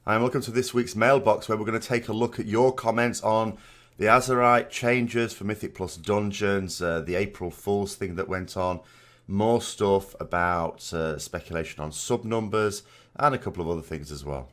Hi, and welcome to this week's Mailbox, where we're going to take a look at your comments on the Azerite changes for Mythic Plus Dungeons, the April Fool's thing that went on, more stuff about speculation on sub numbers, and a couple of other things as well.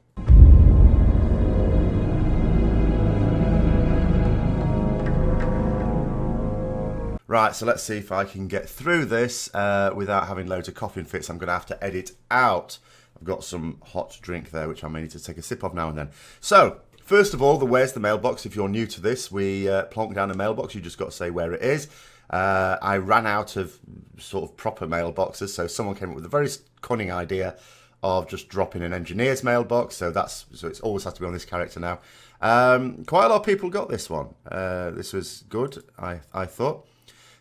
Right, so let's see if I can get through this without having loads of coughing fits. I'm going to have to edit out. I've got some hot drink there, which I may need to take a sip of now and then. So, first of all, where's the mailbox? If you're new to this, we plonk down a mailbox. You just got to say where it is. I ran out of sort of proper mailboxes, so someone came up with a very cunning idea of just dropping an engineer's mailbox. So it's always has to be on this character now. Quite a lot of people got this one. This was good, I thought.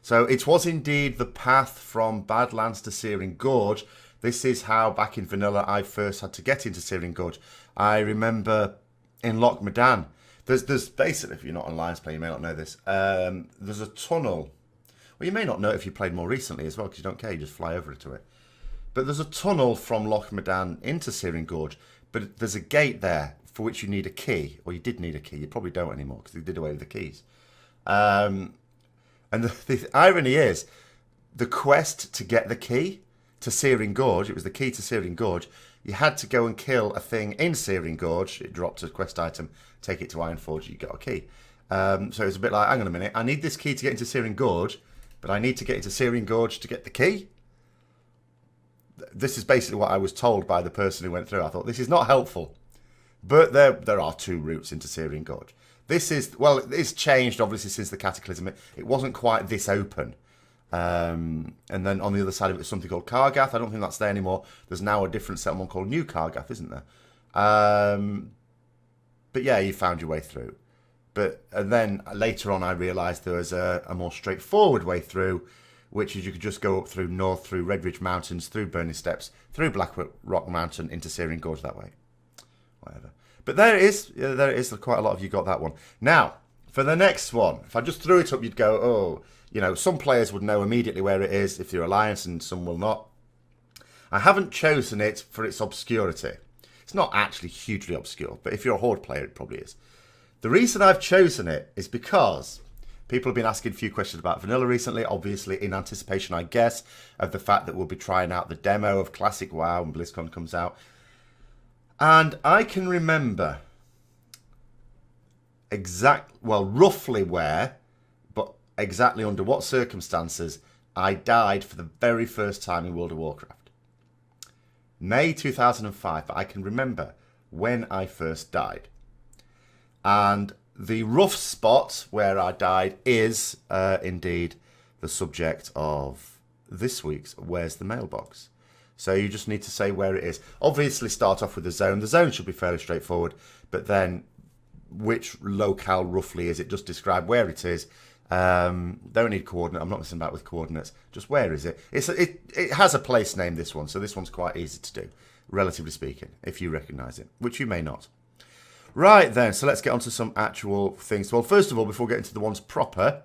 So it was indeed the path from Badlands to Searing Gorge. This is how, back in Vanilla, I first had to get into Searing Gorge. I remember in Loch Medan, there's basically, if you're not on Lions Play, you may not know this, there's a tunnel. Well, you may not know it if you played more recently as well, because you don't care, you just fly over to it. But there's a tunnel from Loch Medan into Searing Gorge, but there's a gate there for which you need a key. Or you did need a key, you probably don't anymore, because they did away with the keys. And the irony is, the quest to get the key to Searing Gorge, it was the key to Searing Gorge, you had to go and kill a thing in Searing Gorge, it dropped a quest item, take it to Ironforge, you got a key. So it was a bit like, hang on a minute, I need this key to get into Searing Gorge, but I need to get into Searing Gorge to get the key? This is basically what I was told by the person who went through. I thought, this is not helpful. But there are two routes into Searing Gorge. This is, well, it's changed obviously since the Cataclysm. It wasn't quite this open. And then on the other side of it was something called Kargath. I don't think that's there anymore. There's now a different settlement called New Kargath, isn't there? But yeah, you found your way through. And then later on I realised there was a more straightforward way through, which is you could just go up through north, through Redridge Mountains, through Burning Steps, through Black Rock Mountain, into Searing Gorge that way. Whatever. But there it is. Yeah, there it is. Quite a lot of you got that one. Now, for the next one, if I just threw it up, you'd go, oh, you know, some players would know immediately where it is if you're Alliance, and some will not. I haven't chosen it for its obscurity. It's not actually hugely obscure, but if you're a Horde player, it probably is. The reason I've chosen it is because people have been asking a few questions about Vanilla recently, obviously in anticipation, I guess, of the fact that we'll be trying out the demo of Classic WoW when BlizzCon comes out. And I can remember roughly where, but exactly under what circumstances I died for the very first time in World of Warcraft. May 2005, but I can remember when I first died. And the rough spot where I died is indeed the subject of this week's Where's the Mailbox? So you just need to say where it is. Obviously start off with the zone. The zone should be fairly straightforward, but then which locale roughly is it? Just describe where it is. Don't need coordinate. I'm not messing about with coordinates. Just where is it? It has a place name, this one, so this one's quite easy to do, relatively speaking, if you recognise it, which you may not. Right then, so let's get on to some actual things. Well, first of all, before getting to the ones proper,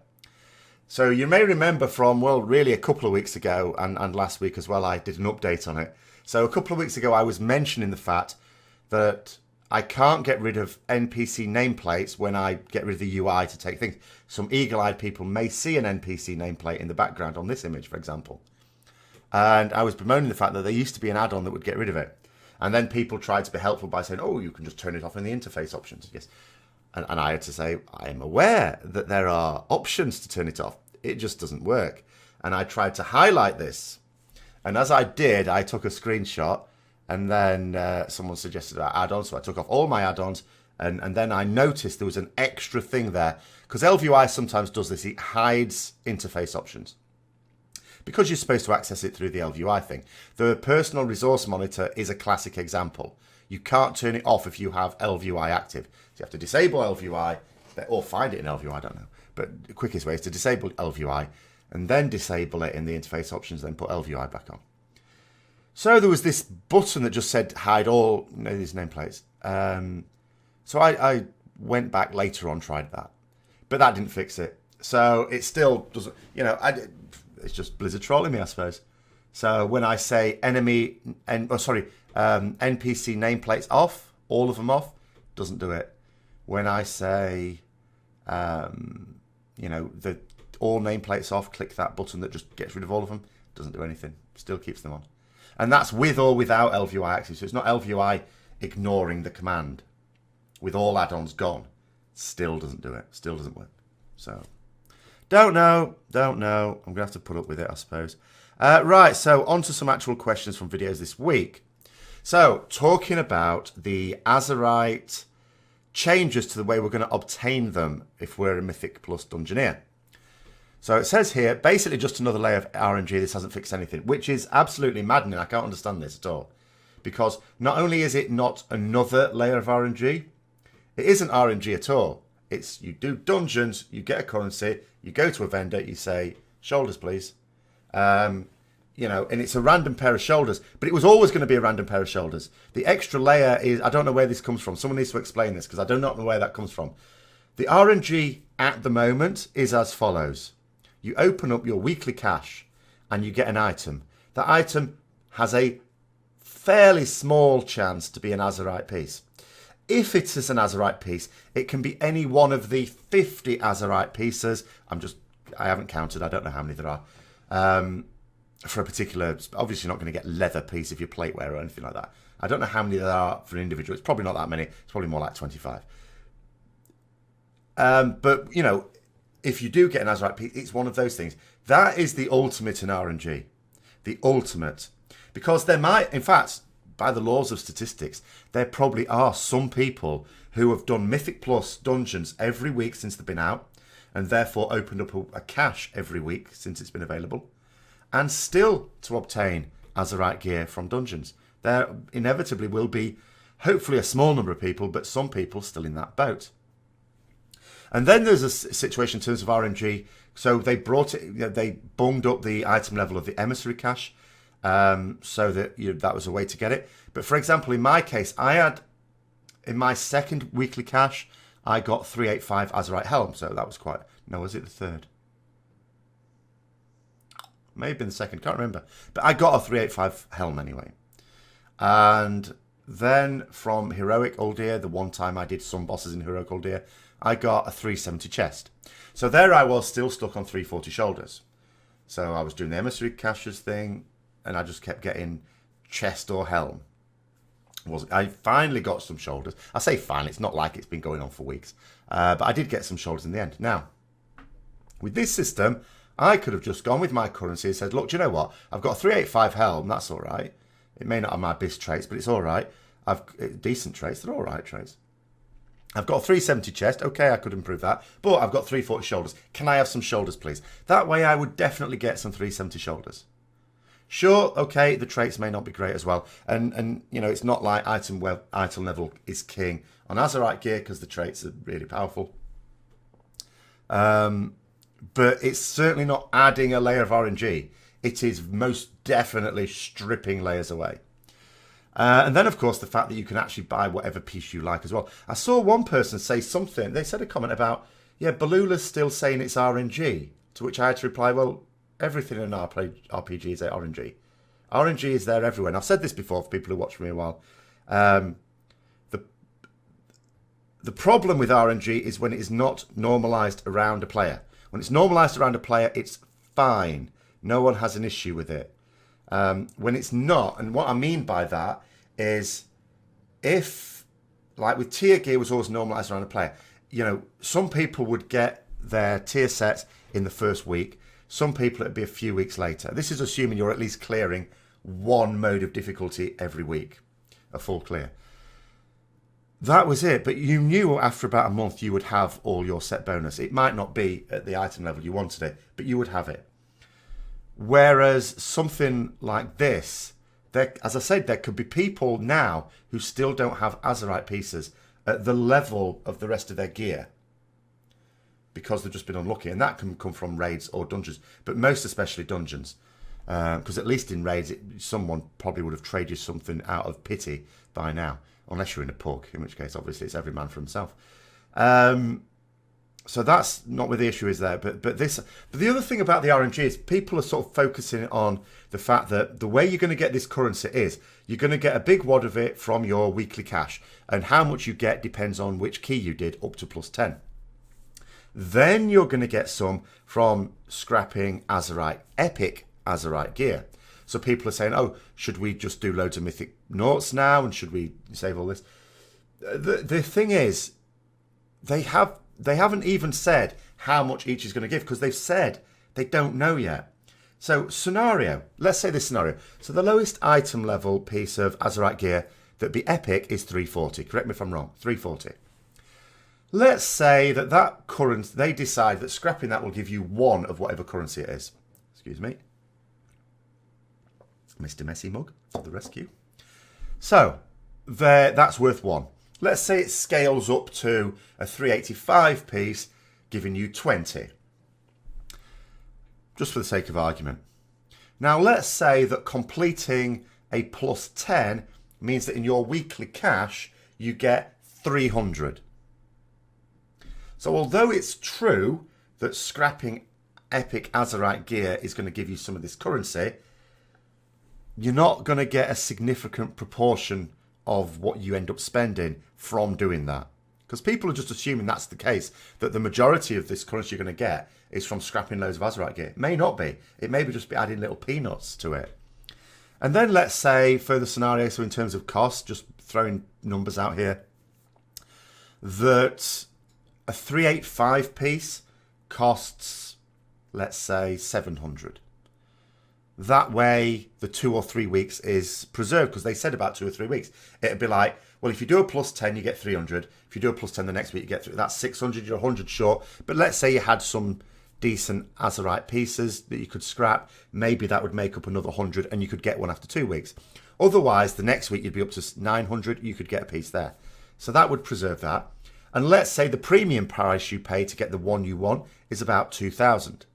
so you may remember from, well, really a couple of weeks ago and last week as well, I did an update on it. So a couple of weeks ago, I was mentioning the fact that I can't get rid of NPC nameplates when I get rid of the UI to take things. Some eagle-eyed people may see an NPC nameplate in the background on this image, for example. And I was bemoaning the fact that there used to be an add-on that would get rid of it. And then people tried to be helpful by saying, oh, you can just turn it off in the interface options. Yes. And I had to say, I am aware that there are options to turn it off. It just doesn't work. And I tried to highlight this. And as I did, I took a screenshot. And then someone suggested an add-on. So I took off all my add-ons. And then I noticed there was an extra thing there. Because LVUI sometimes does this. It hides interface options. Because you're supposed to access it through the LVUI thing. The personal resource monitor is a classic example. You can't turn it off if you have LVUI active. So you have to disable LVUI, or find it in LVUI, I don't know. But the quickest way is to disable LVUI, and then disable it in the interface options, then put LVUI back on. So there was this button that just said hide all these nameplates. So I went back later on, tried that. But that didn't fix it. So it still doesn't, it's just Blizzard trolling me, I suppose. So when I say NPC nameplates off, all of them off, doesn't do it. When I say, the all nameplates off, click that button that just gets rid of all of them, doesn't do anything. Still keeps them on. And that's with or without LVUI access. So it's not LVUI ignoring the command. With all add-ons gone, still doesn't do it. Still doesn't work. So, don't know. I'm going to have to put up with it, I suppose. Right, so on to some actual questions from videos this week. So, talking about the Azerite changes to the way we're going to obtain them if we're a Mythic Plus Dungeoneer. So it says here, basically just another layer of RNG. This hasn't fixed anything, which is absolutely maddening. I can't understand this at all. Because not only is it not another layer of RNG, it isn't RNG at all. It's you do dungeons, you get a currency, you go to a vendor, you say, shoulders, please. And it's a random pair of shoulders. But it was always going to be a random pair of shoulders. The extra layer is, I don't know where this comes from. Someone needs to explain this because I do not know where that comes from. The RNG at the moment is as follows. You open up your weekly cache and you get an item. That item has a fairly small chance to be an Azerite piece. If it is an Azerite piece, it can be any one of the 50 Azerite pieces. I haven't counted. I don't know how many there are. For a particular, obviously you're not going to get leather piece if you're plateware or anything like that. I don't know how many there are for an individual. It's probably not that many. It's probably more like 25. But, if you do get an Azerite piece, it's one of those things. That is the ultimate in RNG. The ultimate. Because there might, in fact, by the laws of statistics, there probably are some people who have done Mythic Plus dungeons every week since they've been out, and therefore opened up a cache every week since it's been available, and still to obtain Azerite gear from dungeons. There inevitably will be, hopefully, a small number of people, but some people still in that boat. And then there's a situation in terms of RNG. So they they bunged up the item level of the emissary cache, so that that was a way to get it. But for example, in my case, I had, in my second weekly cache, I got 385 Azerite Helm. So that was was it the third? Maybe in the second, can't remember. But I got a 385 Helm anyway. And then from Heroic Uldir, the one time I did some bosses in Heroic Uldir, I got a 370 chest. So there I was still stuck on 340 shoulders. So I was doing the emissary caches thing, and I just kept getting chest or helm. I finally got some shoulders. I say finally, it's not like it's been going on for weeks. But I did get some shoulders in the end. Now, with this system, I could have just gone with my currency and said, look, do you know what? I've got a 385 helm, that's all right. It may not have my best traits, but it's all right. I've decent traits, they're all right traits. I've got a 370 chest. Okay, I could improve that. But I've got 340 shoulders. Can I have some shoulders, please? That way I would definitely get some 370 shoulders. Sure, okay, the traits may not be great as well. And it's not like item level is king on Azerite gear because the traits are really powerful. But it's certainly not adding a layer of RNG. It is most definitely stripping layers away. And then, of course, the fact that you can actually buy whatever piece you like as well. I saw one person say something. They said a comment about, Balula's still saying it's RNG. To which I had to reply, well, everything in an RPG is RNG. RNG is there everywhere. And I've said this before for people who watch me a while. The problem with RNG is when it is not normalized around a player. When it's normalized around a player, it's fine. No one has an issue with it. When it's not, and what I mean by that is if, like with tier gear was always normalized around a player, some people would get their tier sets in the first week. Some people it'd be a few weeks later. This is assuming you're at least clearing one mode of difficulty every week, a full clear. That was it, but you knew after about a month you would have all your set bonus. It might not be at the item level you wanted it, but you would have it. Whereas something like this, as I said, there could be people now who still don't have Azerite pieces at the level of the rest of their gear because they've just been unlucky. And that can come from raids or dungeons, but most especially dungeons. Because at least in raids, someone probably would have traded you something out of pity by now. Unless you're in a pug, in which case, obviously, it's every man for himself. So that's not where the issue is there. But the other thing about the RNG is people are sort of focusing on the fact that the way you're going to get this currency is you're going to get a big wad of it from your weekly cash. And how much you get depends on which key you did up to +10. Then you're going to get some from scrapping Azerite, epic Azerite gear. So people are saying, oh, should we just do loads of mythic noughts now? And should we save all this? The thing is, they haven't even said how much each is going to give, because they've said they don't know yet. So scenario, let's say this scenario. So the lowest item level piece of Azerite gear that'd be epic is 340. Correct me if I'm wrong, 340. Let's say that currency, they decide that scrapping that will give you one of whatever currency it is. Excuse me. Mr. Messy Mug for the rescue. So that's worth one. Let's say it scales up to a 385 piece, giving you 20. Just for the sake of argument. Now let's say that completing a +10 means that in your weekly cash, you get 300. So although it's true that scrapping epic Azerite gear is going to give you some of this currency, you're not going to get a significant proportion of what you end up spending from doing that. Because people are just assuming that's the case, that the majority of this currency you're going to get is from scrapping loads of Azerite gear. It may not be. It may be just be adding little peanuts to it. And then let's say, further scenario, so in terms of cost, just throwing numbers out here, that a 385 piece costs, let's say, 700. That way, the 2 or 3 weeks is preserved, because they said about 2 or 3 weeks. It'd be like, well, if you do a +10, you get 300. If you do a +10 the next week, you get 300. That's 600. You're 100 short. But let's say you had some decent Azerite pieces that you could scrap. Maybe that would make up another 100, and you could get one after 2 weeks. Otherwise, the next week you'd be up to 900. You could get a piece there. So that would preserve that. And let's say the premium price you pay to get the one you want is about 2,000.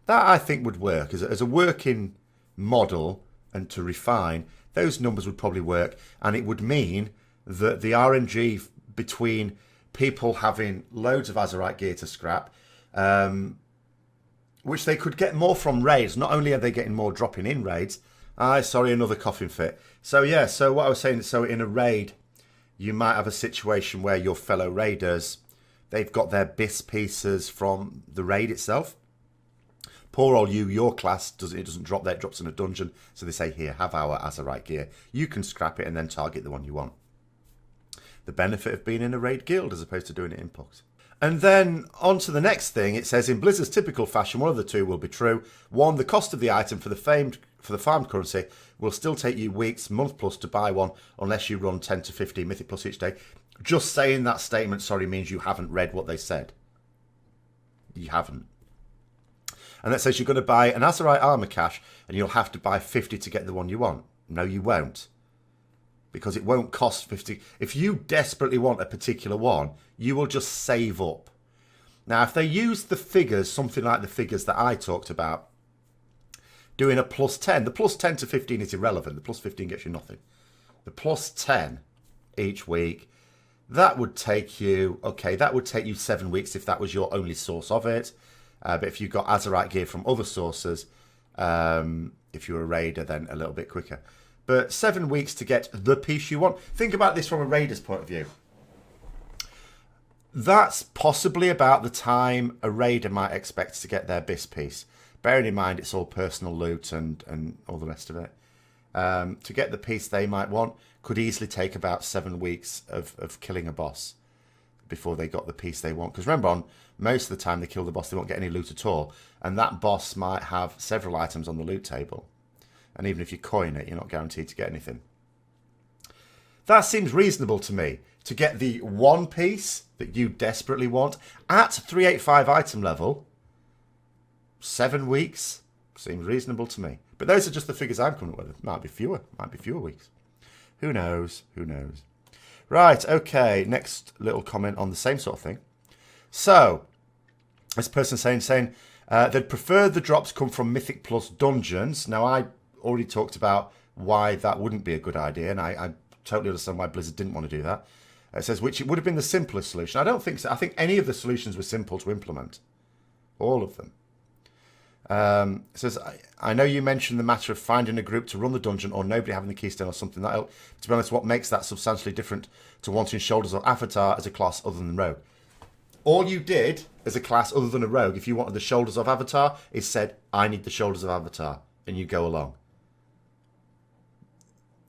That, I think, would work as a working model, and to refine, those numbers would probably work. And it would mean that the RNG between people having loads of Azerite gear to scrap, which they could get more from raids. Not only are they getting more dropping in raids. Sorry, another coughing fit. So yeah, so what I was saying, so in a raid, you might have a situation where your fellow raiders, they've got their BIS pieces from the raid itself. Poor old you, your class, it doesn't drop there, it drops in a dungeon. So they say, here, have our Azerite gear. You can scrap it and then target the one you want. The benefit of being in a raid guild as opposed to doing it in pucks. And then on to the next thing, it says, in Blizzard's typical fashion, one of the two will be true. One, the cost of the item for the farmed currency will still take you weeks, month plus to buy one, unless you run 10 to 15 Mythic Plus each day. Just saying that statement, sorry, means you haven't read what they said. You haven't. And that says you're going to buy an Azerite armor cache and you'll have to buy 50 to get the one you want. No, you won't. Because it won't cost 50. If you desperately want a particular one, you will just save up. Now, if they use the figures, something like the figures that I talked about, doing a +10, the +10 to 15 is irrelevant. The +15 gets you nothing. The +10 each week, that would take you, okay, that would take you 7 weeks if that was your only source of it. But if you got Azerite gear from other sources, if you're a raider, then a little bit quicker. But 7 weeks to get the piece you want. Think about this from a raider's point of view. That's possibly about the time a raider might expect to get their BIS piece. Bearing in mind it's all personal loot and all the rest of it. To get the piece they might want could easily take about 7 weeks of killing a boss before they got the piece they want. Because remember, on most of the time they kill the boss, they won't get any loot at all. And that boss might have several items on the loot table. And even if you coin it, you're not guaranteed to get anything. That seems reasonable to me. To get the one piece that you desperately want at 385 item level, 7 weeks seems reasonable to me. But those are just the figures I'm coming up with. Might be fewer weeks. Who knows? Who knows? Right, okay, next little comment on the same sort of thing. So, this person saying they'd prefer the drops come from Mythic Plus dungeons. Now, I already talked about why that wouldn't be a good idea, and I totally understand why Blizzard didn't want to do that. It says, which it would have been the simplest solution. I don't think so. I think any of the solutions were simple to implement. All of them. It says, I know you mentioned the matter of finding a group to run the dungeon or nobody having the keystone or something. That, to be honest, what makes that substantially different to wanting shoulders or avatar as a class other than rogue? All you did as a class other than a rogue, if you wanted the shoulders of avatar, is said, I need the shoulders of avatar. And you go along.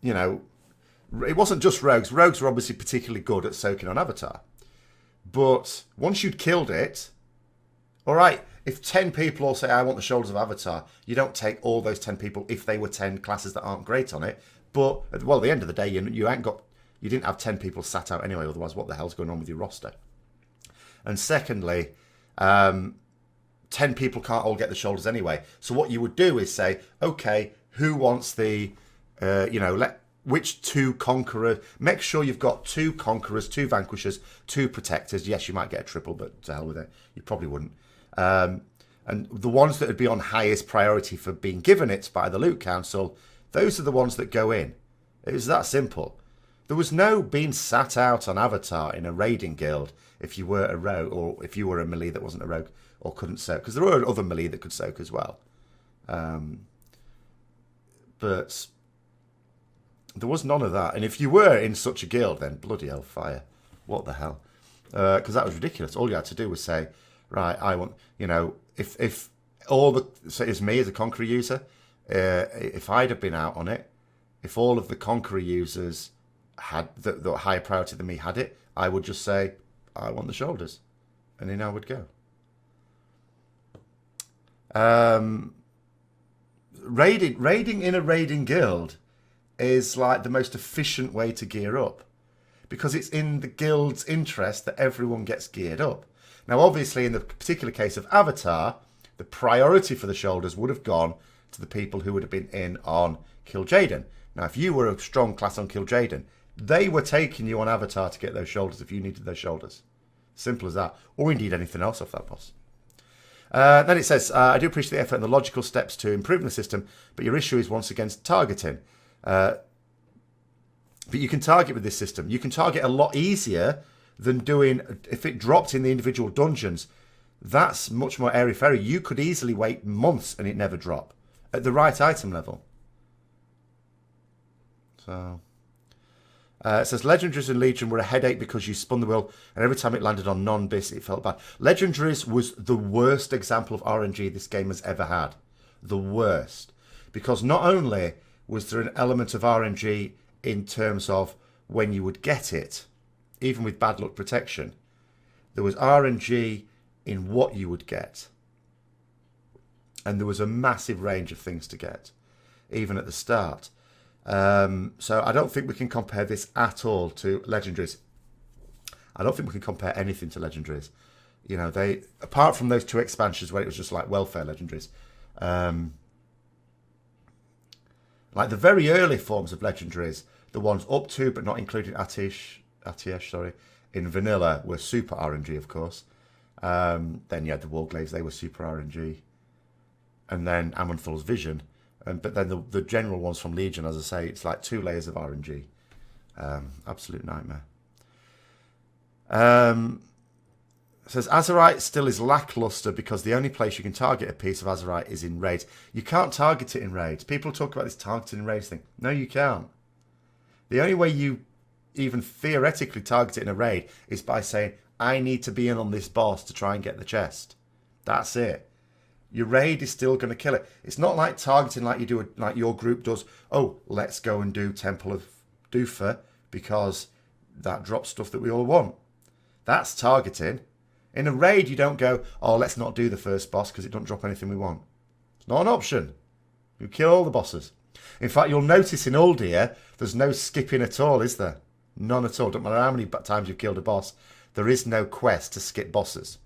You know, it wasn't just rogues. Rogues were obviously particularly good at soaking on avatar. But once you'd killed it, all right, if 10 people all say, I want the shoulders of avatar, you don't take all those 10 people if they were 10 classes that aren't great on it. But, well, at the end of the day, you didn't have 10 people sat out anyway. Otherwise, what the hell's going on with your roster? And secondly, 10 people can't all get the shoulders anyway. So what you would do is say, okay, who wants the, which 2 conquerors? Make sure you've got 2 conquerors, 2 vanquishers, 2 protectors. Yes, you might get a triple, but to hell with it. You probably wouldn't. And the ones that would be on highest priority for being given it by the Loot Council, those are the ones that go in. It was that simple. There was no being sat out on avatar in a raiding guild if you were a rogue or if you were a melee that wasn't a rogue or couldn't soak. Because there were other melee that could soak as well. But there was none of that. And if you were in such a guild, then bloody hell fire. What the hell? Because that was ridiculous. All you had to do was say, right, I want, if all the, so it's me as a Conqueror user, if I'd have been out on it, if all of the Conqueror users had the higher priority than me had it, I would just say, I want the shoulders. And in I would go. Raiding in a raiding guild is like the most efficient way to gear up. Because it's in the guild's interest that everyone gets geared up. Now, obviously, in the particular case of Avatar, the priority for the shoulders would have gone to the people who would have been in on Kil'jaeden. Now, if you were a strong class on Kil'jaeden, they were taking you on Avatar to get those shoulders if you needed those shoulders. Simple as that. Or indeed anything else off that boss. Then it says, I do appreciate the effort and the logical steps to improving the system, but your issue is once again targeting. But you can target with this system. You can target a lot easier than doing, if it dropped in the individual dungeons, that's much more airy-fairy. You could easily wait months and it never drop at the right item level. So, it says, Legendaries and Legion were a headache because you spun the wheel and every time it landed on non-bis, it felt bad. Legendaries was the worst example of RNG this game has ever had. The worst. Because not only was there an element of RNG in terms of when you would get it, even with bad luck protection, there was RNG in what you would get. And there was a massive range of things to get, even at the start. So I don't think we can compare this at all to Legendaries. I don't think we can compare anything to Legendaries. You know, they, apart from those 2 expansions where it was just like welfare Legendaries, like the very early forms of Legendaries, the ones up to but not including Atiesh, in vanilla were super RNG, of course. Then you had the Warglaives, they were super RNG. And then Amanthal's Vision. But then the general ones from Legion, as I say, it's like 2 layers of RNG. Absolute nightmare. It says, Azerite still is lackluster because the only place you can target a piece of Azerite is in raids. You can't target it in raids. People talk about this targeting in raids thing. No, you can't. The only way you even theoretically target it in a raid is by saying, I need to be in on this boss to try and get the chest. That's it. Your raid is still going to kill it. It's not like targeting like you do, like your group does. Oh, let's go and do Temple of Doofa because that drops stuff that we all want. That's targeting. In a raid, you don't go, oh, let's not do the first boss because it doesn't drop anything we want. It's not an option. You kill all the bosses. In fact, you'll notice in Uldir, there's no skipping at all, is there? None at all. Don't matter how many times you've killed a boss. There is no quest to skip bosses.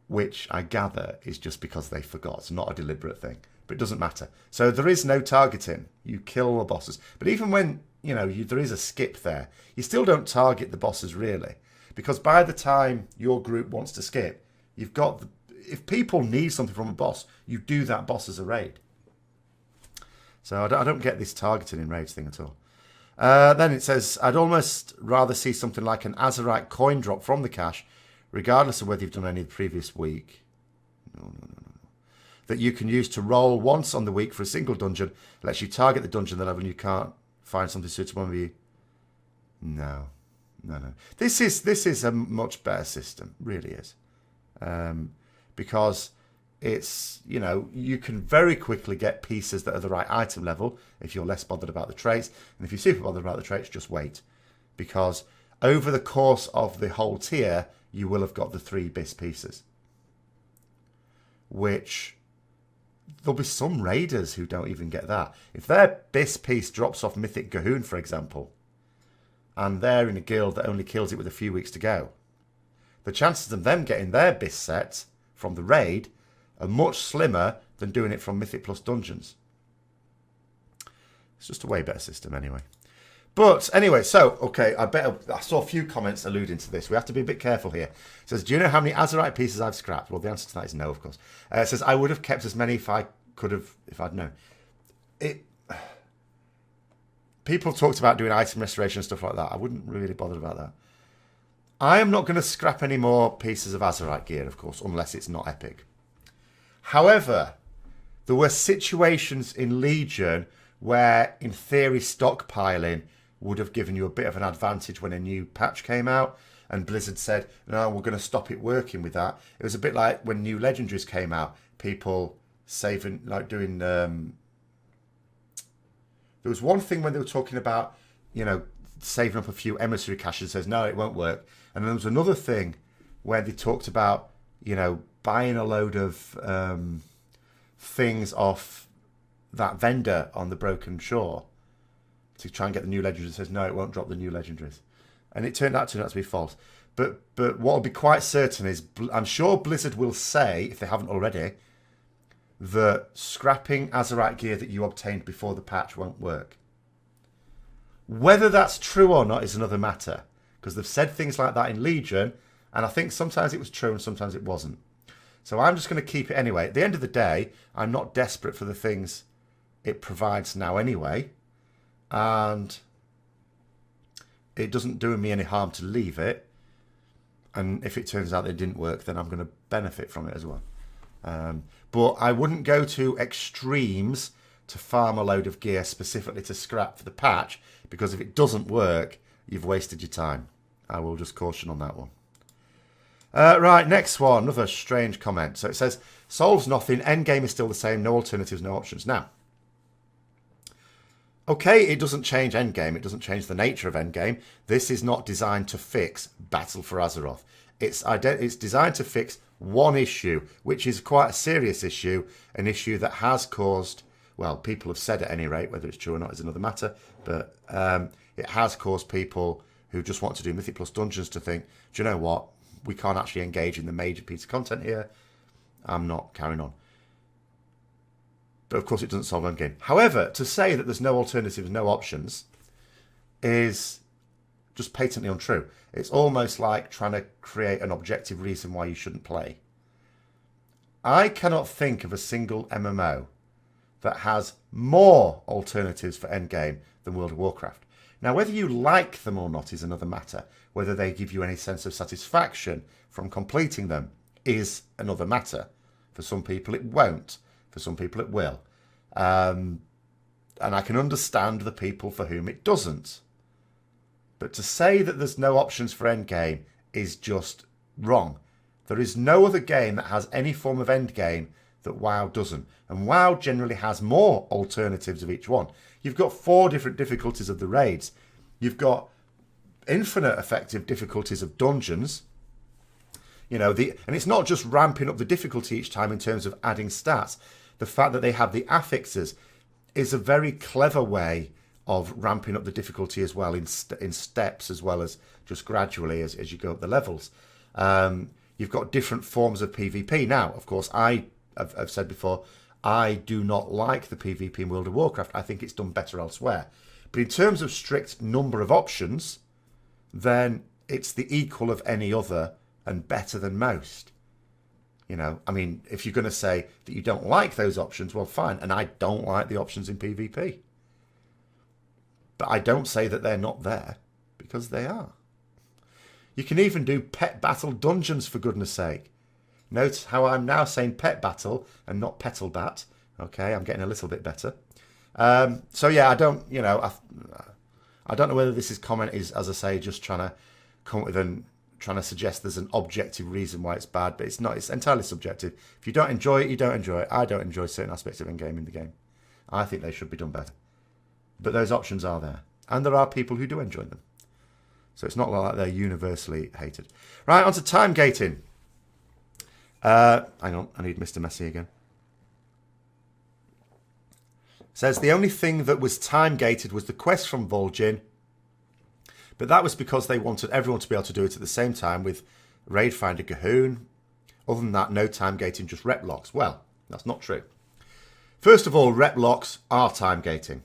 Which I gather is just because they forgot. It's not a deliberate thing. But it doesn't matter. So there is no targeting. You kill the bosses. But even when, there is a skip there, you still don't target the bosses really. Because by the time your group wants to skip, you've got... if people need something from a boss, you do that boss as a raid. So I don't get this targeting in raids thing at all. Then it says, I'd almost rather see something like an Azerite coin drop from the cache, regardless of whether you've done any the previous week. No. That you can use to roll once on the week for a single dungeon. Lets you target the dungeon level and you can't find something suitable for you. No. This is a much better system, really is. Because it's, you can very quickly get pieces that are the right item level if you're less bothered about the traits. And if you're super bothered about the traits, just wait. Because over the course of the whole tier, you will have got the 3 BIS pieces. Which, there'll be some raiders who don't even get that. If their BIS piece drops off Mythic Gahoon, for example, and they're in a guild that only kills it with a few weeks to go, the chances of them getting their BIS set from the raid are much slimmer than doing it from Mythic Plus dungeons. It's just a way better system anyway. But anyway, so, okay, I saw a few comments alluding to this. We have to be a bit careful here. It says, do you know how many Azerite pieces I've scrapped? Well, the answer to that is no, of course. It says, I would have kept as many if I'd known. People have talked about doing item restoration and stuff like that. I wouldn't really bother about that. I am not going to scrap any more pieces of Azerite gear, of course, unless it's not epic. However, there were situations in Legion where, in theory, stockpiling would have given you a bit of an advantage when a new patch came out, and Blizzard said, no, we're going to stop it working with that. It was a bit like when new legendaries came out, people saving, like doing... there was one thing when they were talking about, saving up a few emissary caches, says, no, it won't work. And then there was another thing where they talked about, buying a load of things off that vendor on the Broken Shore to try and get the new legendaries. It says, no, it won't drop the new legendaries. And it turned out to be false. But what will be quite certain is, I'm sure Blizzard will say, if they haven't already, that scrapping Azerite gear that you obtained before the patch won't work. Whether that's true or not is another matter, because they've said things like that in Legion, and I think sometimes it was true and sometimes it wasn't. So I'm just going to keep it anyway. At the end of the day, I'm not desperate for the things it provides now anyway, and it doesn't do me any harm to leave it. And if it turns out that it didn't work, then I'm going to benefit from it as well. But I wouldn't go to extremes to farm a load of gear specifically to scrap for the patch, because if it doesn't work, you've wasted your time. I will just caution on that one. Right, next one, another strange comment. So it says, solves nothing, endgame is still the same, no alternatives, no options. Now, okay, it doesn't change endgame, it doesn't change the nature of endgame. This is not designed to fix Battle for Azeroth. It's designed to fix one issue, which is quite a serious issue, an issue that has caused, well, people have said at any rate, whether it's true or not is another matter, but it has caused people who just want to do Mythic Plus dungeons to think, do you know what, we can't actually engage in the major piece of content here, I'm not carrying on. But of course it doesn't solve endgame. However, to say that there's no alternatives, no options, is just patently untrue. It's almost like trying to create an objective reason why you shouldn't play. I cannot think of a single MMO that has more alternatives for endgame than World of Warcraft. Now, whether you like them or not is another matter. Whether they give you any sense of satisfaction from completing them is another matter. For some people it won't. For some people it will. And I can understand the people for whom it doesn't. But to say that there's no options for endgame is just wrong. There is no other game that has any form of endgame that WoW doesn't. And WoW generally has more alternatives of each one. You've got 4 different difficulties of the raids. You've got infinite effective difficulties of dungeons. And it's not just ramping up the difficulty each time in terms of adding stats. The fact that they have the affixes is a very clever way of ramping up the difficulty as well in steps, as well as just gradually as you go up the levels. You've got different forms of PvP. Now, of course, I've said before, I do not like the PvP in World of Warcraft. I think it's done better elsewhere. But in terms of strict number of options, then it's the equal of any other and better than most. If you're going to say that you don't like those options, well, fine. And I don't like the options in PvP. But I don't say that they're not there, because they are. You can even do pet battle dungeons, for goodness sake. Note how I'm now saying pet battle and not petal bat. Okay, I'm getting a little bit better. So yeah, I don't know whether this comment is, as I say, just trying to come up with trying to suggest there's an objective reason why it's bad, but it's not. It's entirely subjective. If you don't enjoy it, you don't enjoy it. I don't enjoy certain aspects of endgame in the game. I think they should be done better. But those options are there. And there are people who do enjoy them. So it's not like they're universally hated. Right, on to time gating. Hang on, I need Mr. Messi again. Says the only thing that was time gated was the quest from Vol'jin. But that was because they wanted everyone to be able to do it at the same time with Raid Finder Gahoon. Other than that, no time gating, just rep locks. Well, that's not true. First of all, rep locks are time gating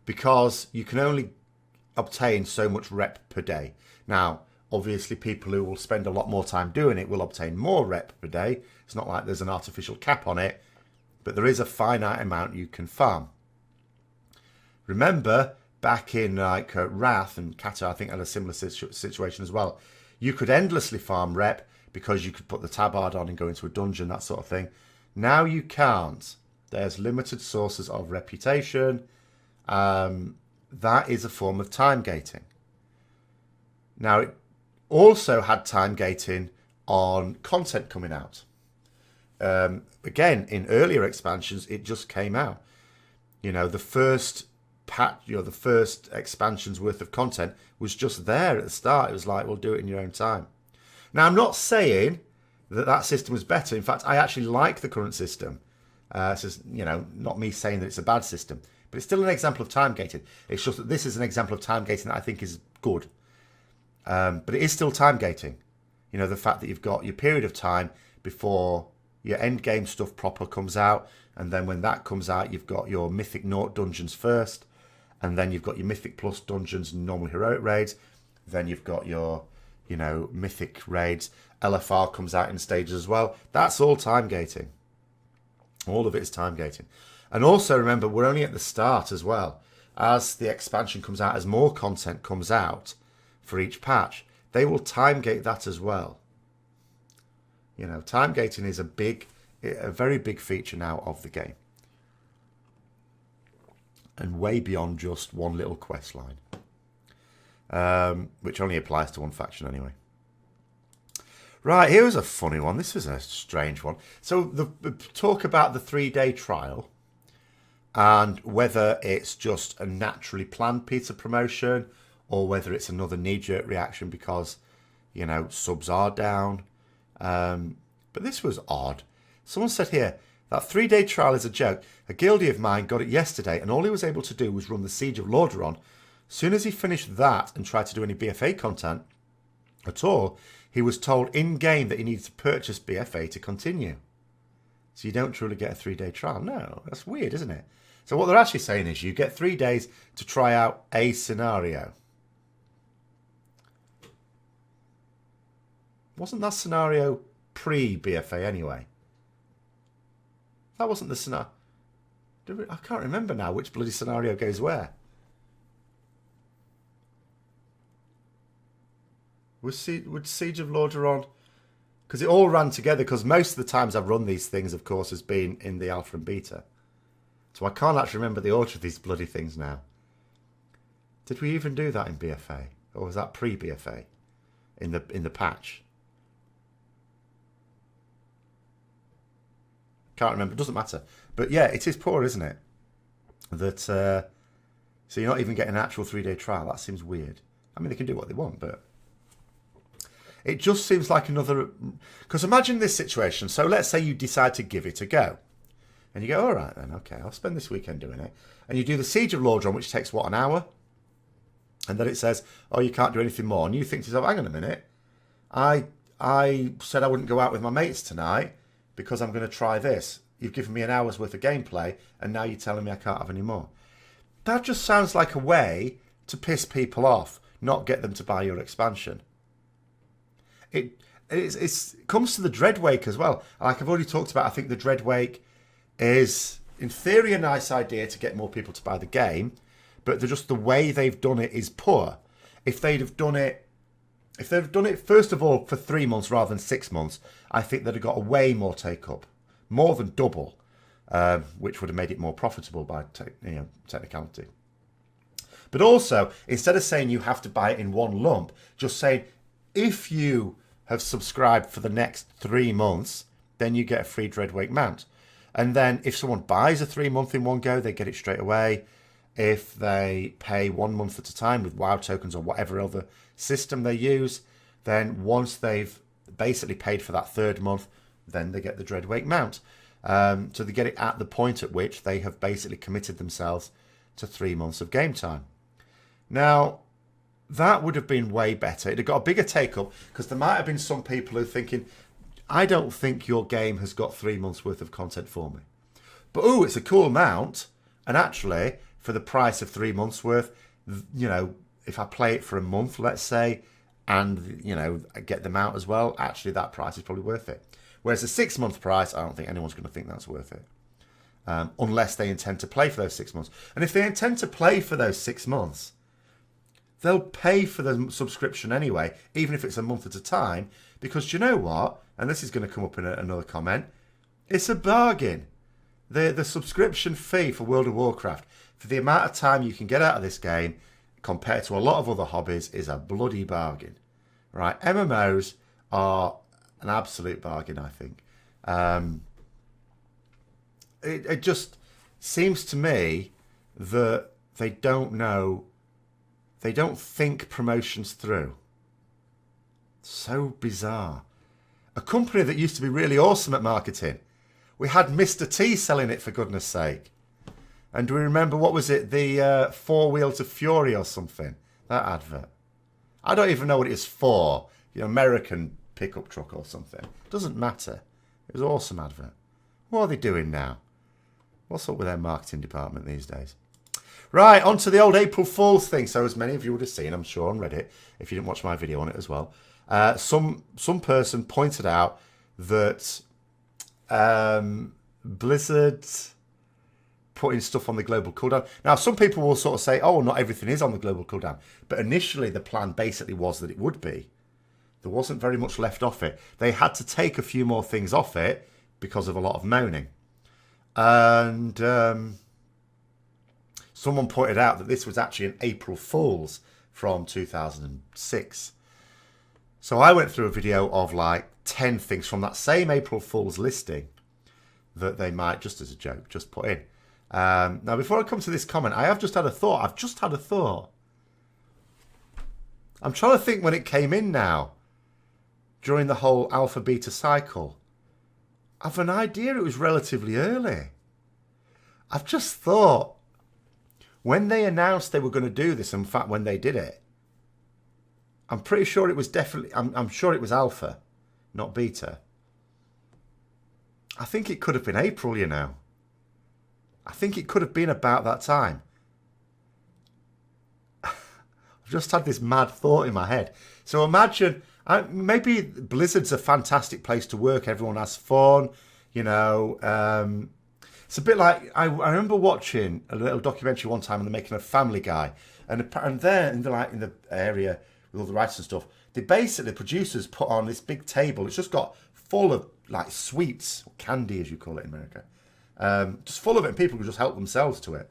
because you can only obtain so much rep per day. Now, obviously, people who will spend a lot more time doing it will obtain more rep per day. It's not like there's an artificial cap on it, but there is a finite amount you can farm. Remember, back in Wrath and Kata, I think had a similar situation as well. You could endlessly farm rep because you could put the tabard on and go into a dungeon, that sort of thing. Now you can't. There's limited sources of reputation. That is a form of time gating. Now, it also had time gating on content coming out. Again, in earlier expansions, it just came out. The first the first expansion's worth of content was just there at the start. It was like, well, do it in your own time. Now, I'm not saying that system was better. In fact, I actually like the current system. So, not me saying that it's a bad system, but it's still an example of time gating. It's just that this is an example of time gating that I think is good. But it is still time gating. The fact that you've got your period of time before your end game stuff proper comes out, and then when that comes out, you've got your Mythic Naught dungeons first, and then you've got your Mythic Plus dungeons and normal heroic raids. Then you've got your, Mythic raids. LFR comes out in stages as well. That's all time gating. All of it is time gating. And also remember, we're only at the start as well. As the expansion comes out, as more content comes out for each patch, they will time gate that as well. Time gating is a very big feature now of the game. And way beyond just one little quest line. Which only applies to one faction anyway. Right, here's a funny one. This is a strange one. So the talk about the 3-day trial and whether it's just a naturally planned piece of promotion or whether it's another knee-jerk reaction because, subs are down. But this was odd. Someone said here, that 3-day trial is a joke. A guildie of mine got it yesterday and all he was able to do was run the Siege of Lordaeron. As soon as he finished that and tried to do any BFA content at all, he was told in-game that he needed to purchase BFA to continue. So you don't truly get a 3-day trial. No, that's weird, isn't it? So what they're actually saying is you get 3 days to try out a scenario. Wasn't that scenario pre-BFA anyway? That wasn't the scenario. I can't remember now which bloody scenario goes where. Would Siege of Lordaeron... Because it all ran together, because most of the times I've run these things, of course, has been in the alpha and beta. So I can't actually remember the order of these bloody things now. Did we even do that in BFA? Or was that pre-BFA? In the patch? Can't remember. It doesn't matter. But yeah, it is poor, isn't it? That so you're not even getting an actual 3-day trial. That seems weird. I mean, they can do what they want, but it just seems like another... Because imagine this situation. So let's say you decide to give it a go. And you go, all right then, okay, I'll spend this weekend doing it. And you do the Siege of Lordaeron, which takes, what, an hour? And then it says, oh, you can't do anything more. And you think to yourself, hang on a minute. I said I wouldn't go out with my mates tonight because I'm going to try this. You've given me an hour's worth of gameplay, and now you're telling me I can't have any more. That just sounds like a way to piss people off, not get them to buy your expansion. It comes to the Dreadwake as well. Like I've already talked about, I think the Dreadwake is, in theory, a nice idea to get more people to buy the game, but just the way they've done it is poor. If they'd have done it first of all for 3 months rather than 6 months, I think they'd have got a way more take up, more than double, which would have made it more profitable by technicality. But also, instead of saying you have to buy it in one lump, just saying if you have subscribed for the next 3 months, then you get a free Dreadwake mount. And then if someone buys a 3 month in one go, they get it straight away. If they pay 1 month at a time with WoW tokens or whatever other system they use, then once they've basically paid for that 3rd month, then they get the Dreadwake mount. So they get it at the point at which they have basically committed themselves to 3 months of game time. Now, that would have been way better. It'd have got a bigger take-up, because there might have been some people who are thinking, I don't think your game has got 3 months worth of content for me. But, ooh, it's a cool mount. And actually, for the price of 3 months worth, if I play it for a month, let's say, and, I get the mount as well, actually that price is probably worth it. Whereas a 6 month price, I don't think anyone's going to think that's worth it. Unless they intend to play for those 6 months. And if they intend to play for those 6 months, they'll pay for the subscription anyway, even if it's a month at a time, because do you know what? And this is going to come up in another comment. It's a bargain. The subscription fee for World of Warcraft, for the amount of time you can get out of this game, compared to a lot of other hobbies, is a bloody bargain. Right? MMOs are an absolute bargain, I think. It just seems to me that they don't think promotions through. So bizarre. A company that used to be really awesome at marketing. We had Mr. T selling it, for goodness sake. And do we remember, what was it? The 4 Wheels of Fury or something? That advert. I don't even know what it is for. American pickup truck or something. Doesn't matter. It was an awesome advert. What are they doing now? What's up with their marketing department these days? Right, on to the old April Fool's thing. So as many of you would have seen, I'm sure, on Reddit, if you didn't watch my video on it as well, some person pointed out that Blizzard putting stuff on the global cooldown. Now, some people will sort of say, oh, not everything is on the global cooldown. But initially, the plan basically was that it would be. There wasn't very much left off it. They had to take a few more things off it because of a lot of moaning. And someone pointed out that this was actually an April Fool's from 2006. So I went through a video of like 10 things from that same April Fool's listing that they might, just as a joke, just put in. Now, before I come to this comment, I have just had a thought. I've just had a thought. I'm trying to think when it came in now, during the whole alpha beta cycle. I've an idea it was relatively early. I've just thought, when they announced they were going to do this, in fact, when they did it, I'm pretty sure it was definitely, I'm sure it was alpha, not beta. I think it could have been April, I think it could have been about that time. I've just had this mad thought in my head. So imagine, maybe Blizzard's a fantastic place to work. Everyone has fun, It's a bit like, I remember watching a little documentary one time and they're making a Family Guy. And there, in the area with all the writers and stuff, the producers put on this big table. It's just got full of like sweets, or candy as you call it in America. Just full of it, and people can just help themselves to it.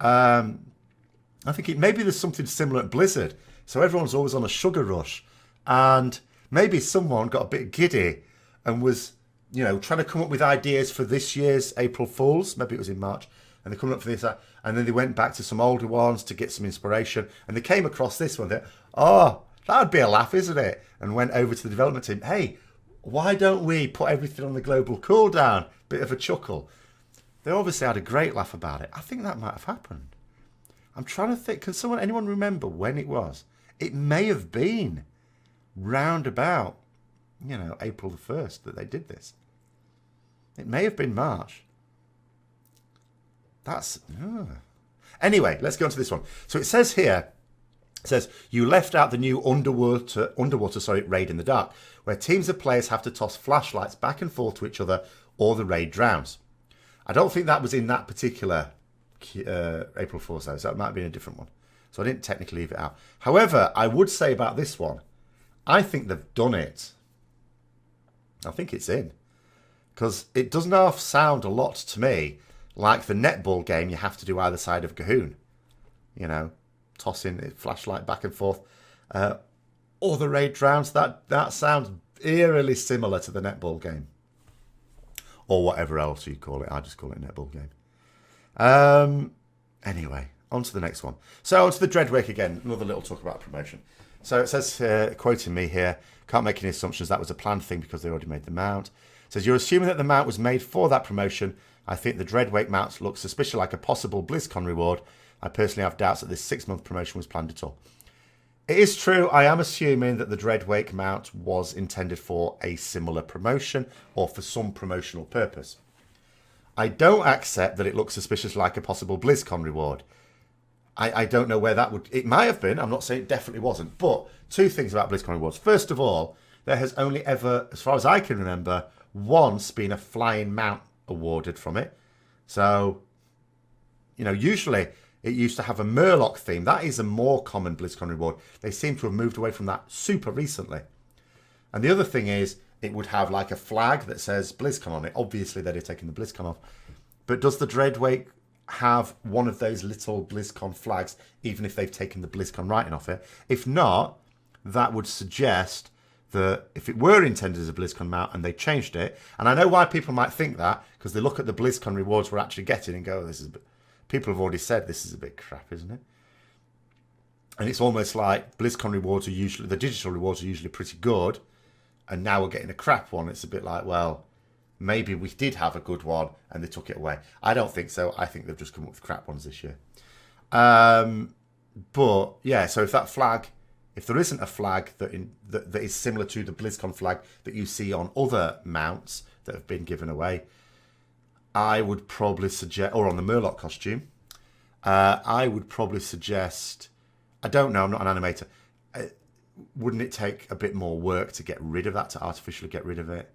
I think maybe there's something similar at Blizzard. So everyone's always on a sugar rush. And maybe someone got a bit giddy and was, trying to come up with ideas for this year's April Fool's. Maybe it was in March. And they're coming up for this. And then they went back to some older ones to get some inspiration. And they came across this one. Oh, that would be a laugh, isn't it? And went over to the development team. Hey, why don't we put everything on the global cooldown? Bit of a chuckle. They obviously had a great laugh about it. I think that might have happened. I'm trying to think. Can anyone remember when it was? It may have been round about, April the 1st that they did this. It may have been March. Anyway, let's go on to this one. So it says here, you left out the new underwater raid in the dark, where teams of players have to toss flashlights back and forth to each other or the raid drowns. I don't think that was in that particular April Fool's Day, so it might have been a different one. So I didn't technically leave it out. However, I would say about this one, I think they've done it. I think it's in. Because it doesn't half sound a lot to me like the netball game you have to do either side of Cahoon. You know, tossing the flashlight back and forth. Or the raid rounds, that sounds eerily similar to the netball game. Or whatever else you call it. I just call it a netball game. Anyway, on to the next one. So on to the Dreadwake again. Another little talk about promotion. So it says, quoting me here, can't make any assumptions that was a planned thing because they already made the mount. It says, you're assuming that the mount was made for that promotion. I think the Dreadwake mount looks suspiciously like a possible BlizzCon reward. I personally have doubts that this 6-month promotion was planned at all. It is true, I am assuming that the Dreadwake mount was intended for a similar promotion or for some promotional purpose. I don't accept that it looks suspiciously like a possible BlizzCon reward. I don't know where that would... It might have been, I'm not saying it definitely wasn't, but two things about BlizzCon rewards. First of all, there has only ever, as far as I can remember, once been a flying mount awarded from it. So, you know, usually it used to have a Murloc theme. That is a more common BlizzCon reward. They seem to have moved away from that super recently. And the other thing is, it would have like a flag that says BlizzCon on it. Obviously, they'd have taken the BlizzCon off. But does the Dreadwake have one of those little BlizzCon flags, even if they've taken the BlizzCon writing off it? If not, that would suggest that if it were intended as a BlizzCon mount and they changed it, and I know why people might think that, because they look at the BlizzCon rewards we're actually getting and go, this is a bit... People have already said this is a bit crap, isn't it? And it's almost like BlizzCon rewards are usually, the digital rewards are usually pretty good, and now we're getting a crap one. It's a bit like, well, maybe we did have a good one and they took it away. I don't think so. I think they've just come up with crap ones this year. But yeah, so if that flag, if there isn't a flag that is similar to the BlizzCon flag that you see on other mounts that have been given away, I would probably suggest, or on the Murloc costume, I would probably suggest, I don't know, I'm not an animator, wouldn't it take a bit more work to get rid of that, to artificially get rid of it?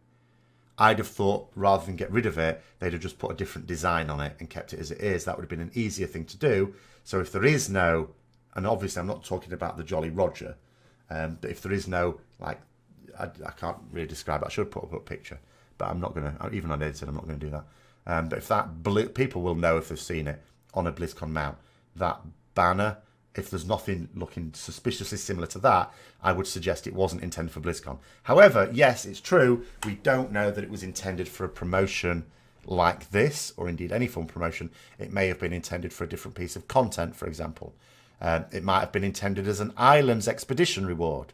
I'd have thought rather than get rid of it, they'd have just put a different design on it and kept it as it is. That would have been an easier thing to do. So if there is no, and obviously I'm not talking about the Jolly Roger, but if there is no, like, I can't really describe it. I should have put up a picture, but I'm not going to, even on editing, I'm not going to do that. But if that, people will know if they've seen it on a BlizzCon mount, that banner, if there's nothing looking suspiciously similar to that, I would suggest it wasn't intended for BlizzCon. However, yes, it's true, we don't know that it was intended for a promotion like this, or indeed any form of promotion. It may have been intended for a different piece of content, for example. It might have been intended as an Islands expedition reward.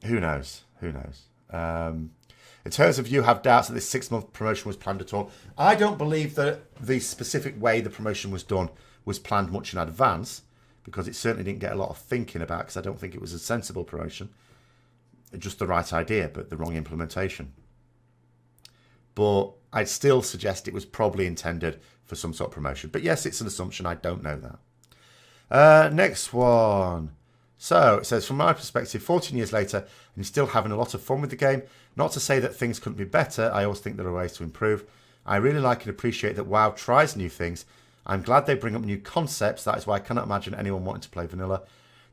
Who knows? Who knows? In terms of you have doubts that this 6-month promotion was planned at all, I don't believe that the specific way the promotion was done was planned much in advance, because it certainly didn't get a lot of thinking about, because I don't think it was a sensible promotion. Just the right idea, but the wrong implementation. But I'd still suggest it was probably intended for some sort of promotion. But yes, it's an assumption. I don't know that. Next one. So it says, from my perspective, 14 years later, and you're still having a lot of fun with the game. Not to say that things couldn't be better. I always think there are ways to improve. I really like and appreciate that WoW tries new things. I'm glad they bring up new concepts. That is why I cannot imagine anyone wanting to play vanilla.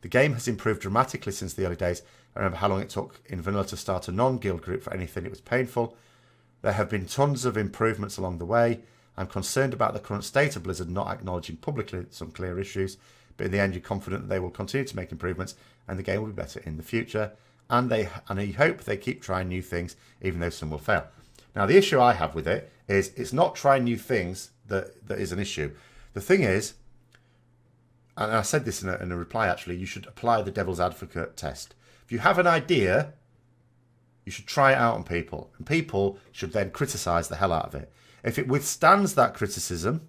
The game has improved dramatically since the early days. I remember how long it took in vanilla to start a non-guild group for anything. It was painful. There have been tons of improvements along the way. I'm concerned about the current state of Blizzard not acknowledging publicly some clear issues. But in the end, you're confident that they will continue to make improvements and the game will be better in the future. And I hope they keep trying new things, even though some will fail. Now, the issue I have with it is it's not trying new things that is an issue. The thing is, and I said this in a reply actually, you should apply the devil's advocate test. If you have an idea, you should try it out on people. And people should then criticise the hell out of it. If it withstands that criticism,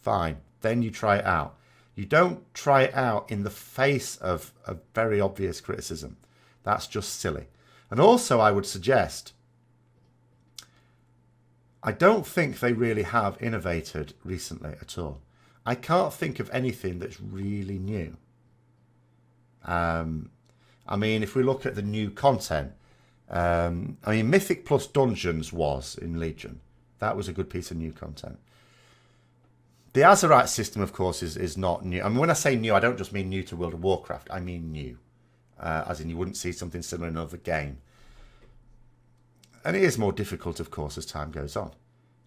fine. Then you try it out. You don't try it out in the face of a very obvious criticism. That's just silly. And also, I would suggest, I don't think they really have innovated recently at all. I can't think of anything that's really new. I mean, if we look at the new content, Mythic plus Dungeons was in Legion. That was a good piece of new content. The Azerite system, of course, is not new. I mean, when I say new, I don't just mean new to World of Warcraft. I mean new. As in you wouldn't see something similar in another game. And it is more difficult, of course, as time goes on.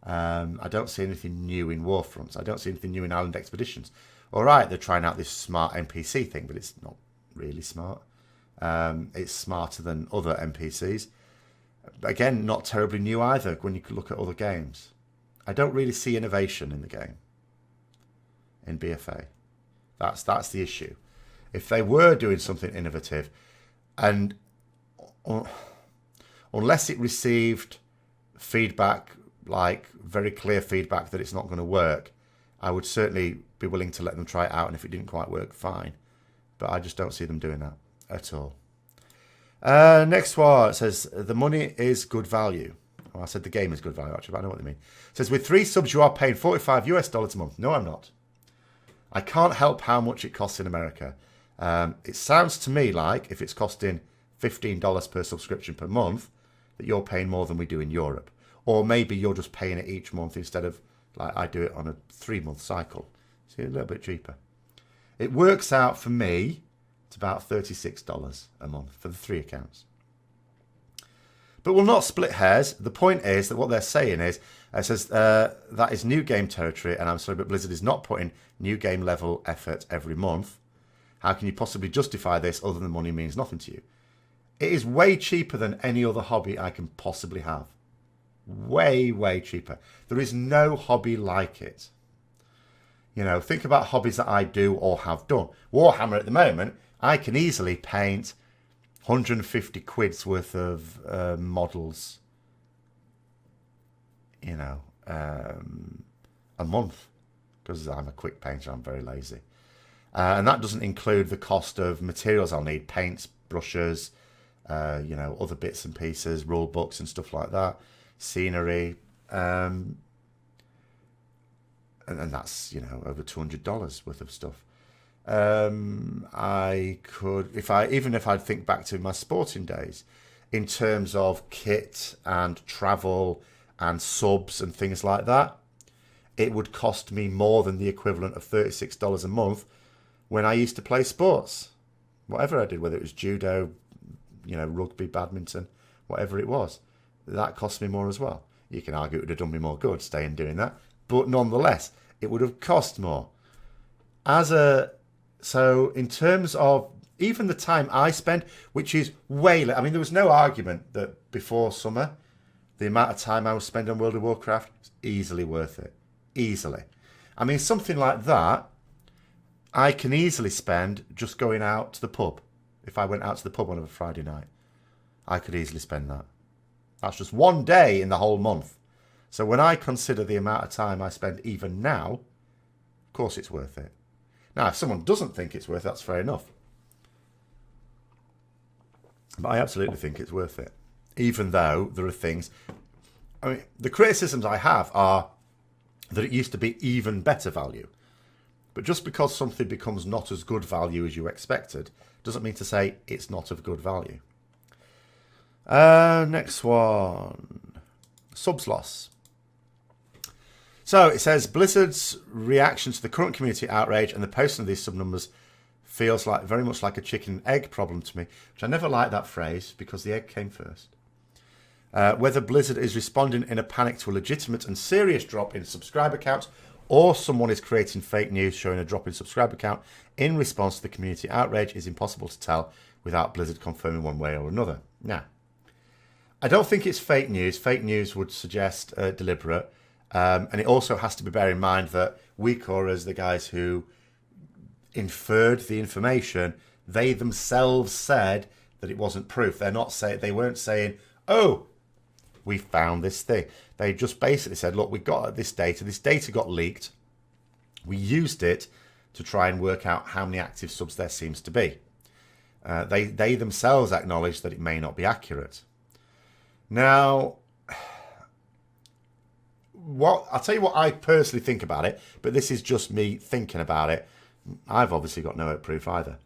I don't see anything new in Warfronts. I don't see anything new in Island Expeditions. All right, they're trying out this smart NPC thing, but it's not really smart. It's smarter than other NPCs. Again, not terribly new either when you could look at other games. I don't really see innovation in the game, in BFA. That's the issue. If they were doing something innovative, and unless it received feedback, like very clear feedback that it's not going to work, I would certainly be willing to let them try it out, and if it didn't quite work, fine. But I just don't see them doing that at all. Next one, it says, the money is good value. Well, I said the game is good value, actually, but I know what they mean. It says, with 3 subs, you are paying $45 a month. No, I'm not. I can't help how much it costs in America. It sounds to me like if it's costing $15 per subscription per month, that you're paying more than we do in Europe. Or maybe you're just paying it each month instead of, like I do it on a 3-month cycle. So a little bit cheaper. It works out for me, it's about $36 a month for the 3 accounts. But we'll not split hairs. The point is that what they're saying is, it says that is new game territory, and I'm sorry, but Blizzard is not putting new game level effort every month. How can you possibly justify this other than money means nothing to you? It is way cheaper than any other hobby I can possibly have. Way, way cheaper. There is no hobby like it. You know, think about hobbies that I do or have done. Warhammer at the moment, I can easily paint 150 quid's worth of models, you know, a month, because I'm a quick painter, I'm very lazy. And that doesn't include the cost of materials I'll need, paints, brushes, you know, other bits and pieces, rule books and stuff like that, scenery, and that's, you know, over $200 worth of stuff. I could, even if I think back to my sporting days, in terms of kit and travel and subs and things like that, it would cost me more than the equivalent of $36 a month when I used to play sports. Whatever I did, whether it was judo, you know, rugby, badminton, whatever it was, that cost me more as well. You can argue it would have done me more good staying doing that, but nonetheless, it would have cost more. So in terms of even the time I spend, which is way less, I mean, there was no argument that before summer, the amount of time I was spending on World of Warcraft is easily worth it. Easily. I mean, something like that, I can easily spend just going out to the pub. If I went out to the pub on a Friday night, I could easily spend that. That's just one day in the whole month. So when I consider the amount of time I spend even now, of course it's worth it. Now, if someone doesn't think it's worth it, that's fair enough. But I absolutely think it's worth it. Even though there are things... I mean, the criticisms I have are that it used to be even better value. But just because something becomes not as good value as you expected, doesn't mean to say it's not of good value. Next one. Subs loss. So it says, Blizzard's reaction to the current community outrage and the posting of these sub numbers feels like very much like a chicken and egg problem to me, which I never liked that phrase because the egg came first. Whether Blizzard is responding in a panic to a legitimate and serious drop in subscriber counts, or someone is creating fake news showing a drop in subscriber count in response to the community outrage is impossible to tell without Blizzard confirming one way or another. Now, I don't think it's fake news. Fake news would suggest deliberate. And it also has to be bear in mind that WeCore, as the guys who inferred the information, they themselves said that it wasn't proof. They weren't saying, oh, we found this thing. They just basically said, look, we got this data. This data got leaked. We used it to try and work out how many active subs there seems to be. They themselves acknowledged that it may not be accurate. Now, I'll tell you what I personally think about it, but this is just me thinking about it. I've obviously got no proof either.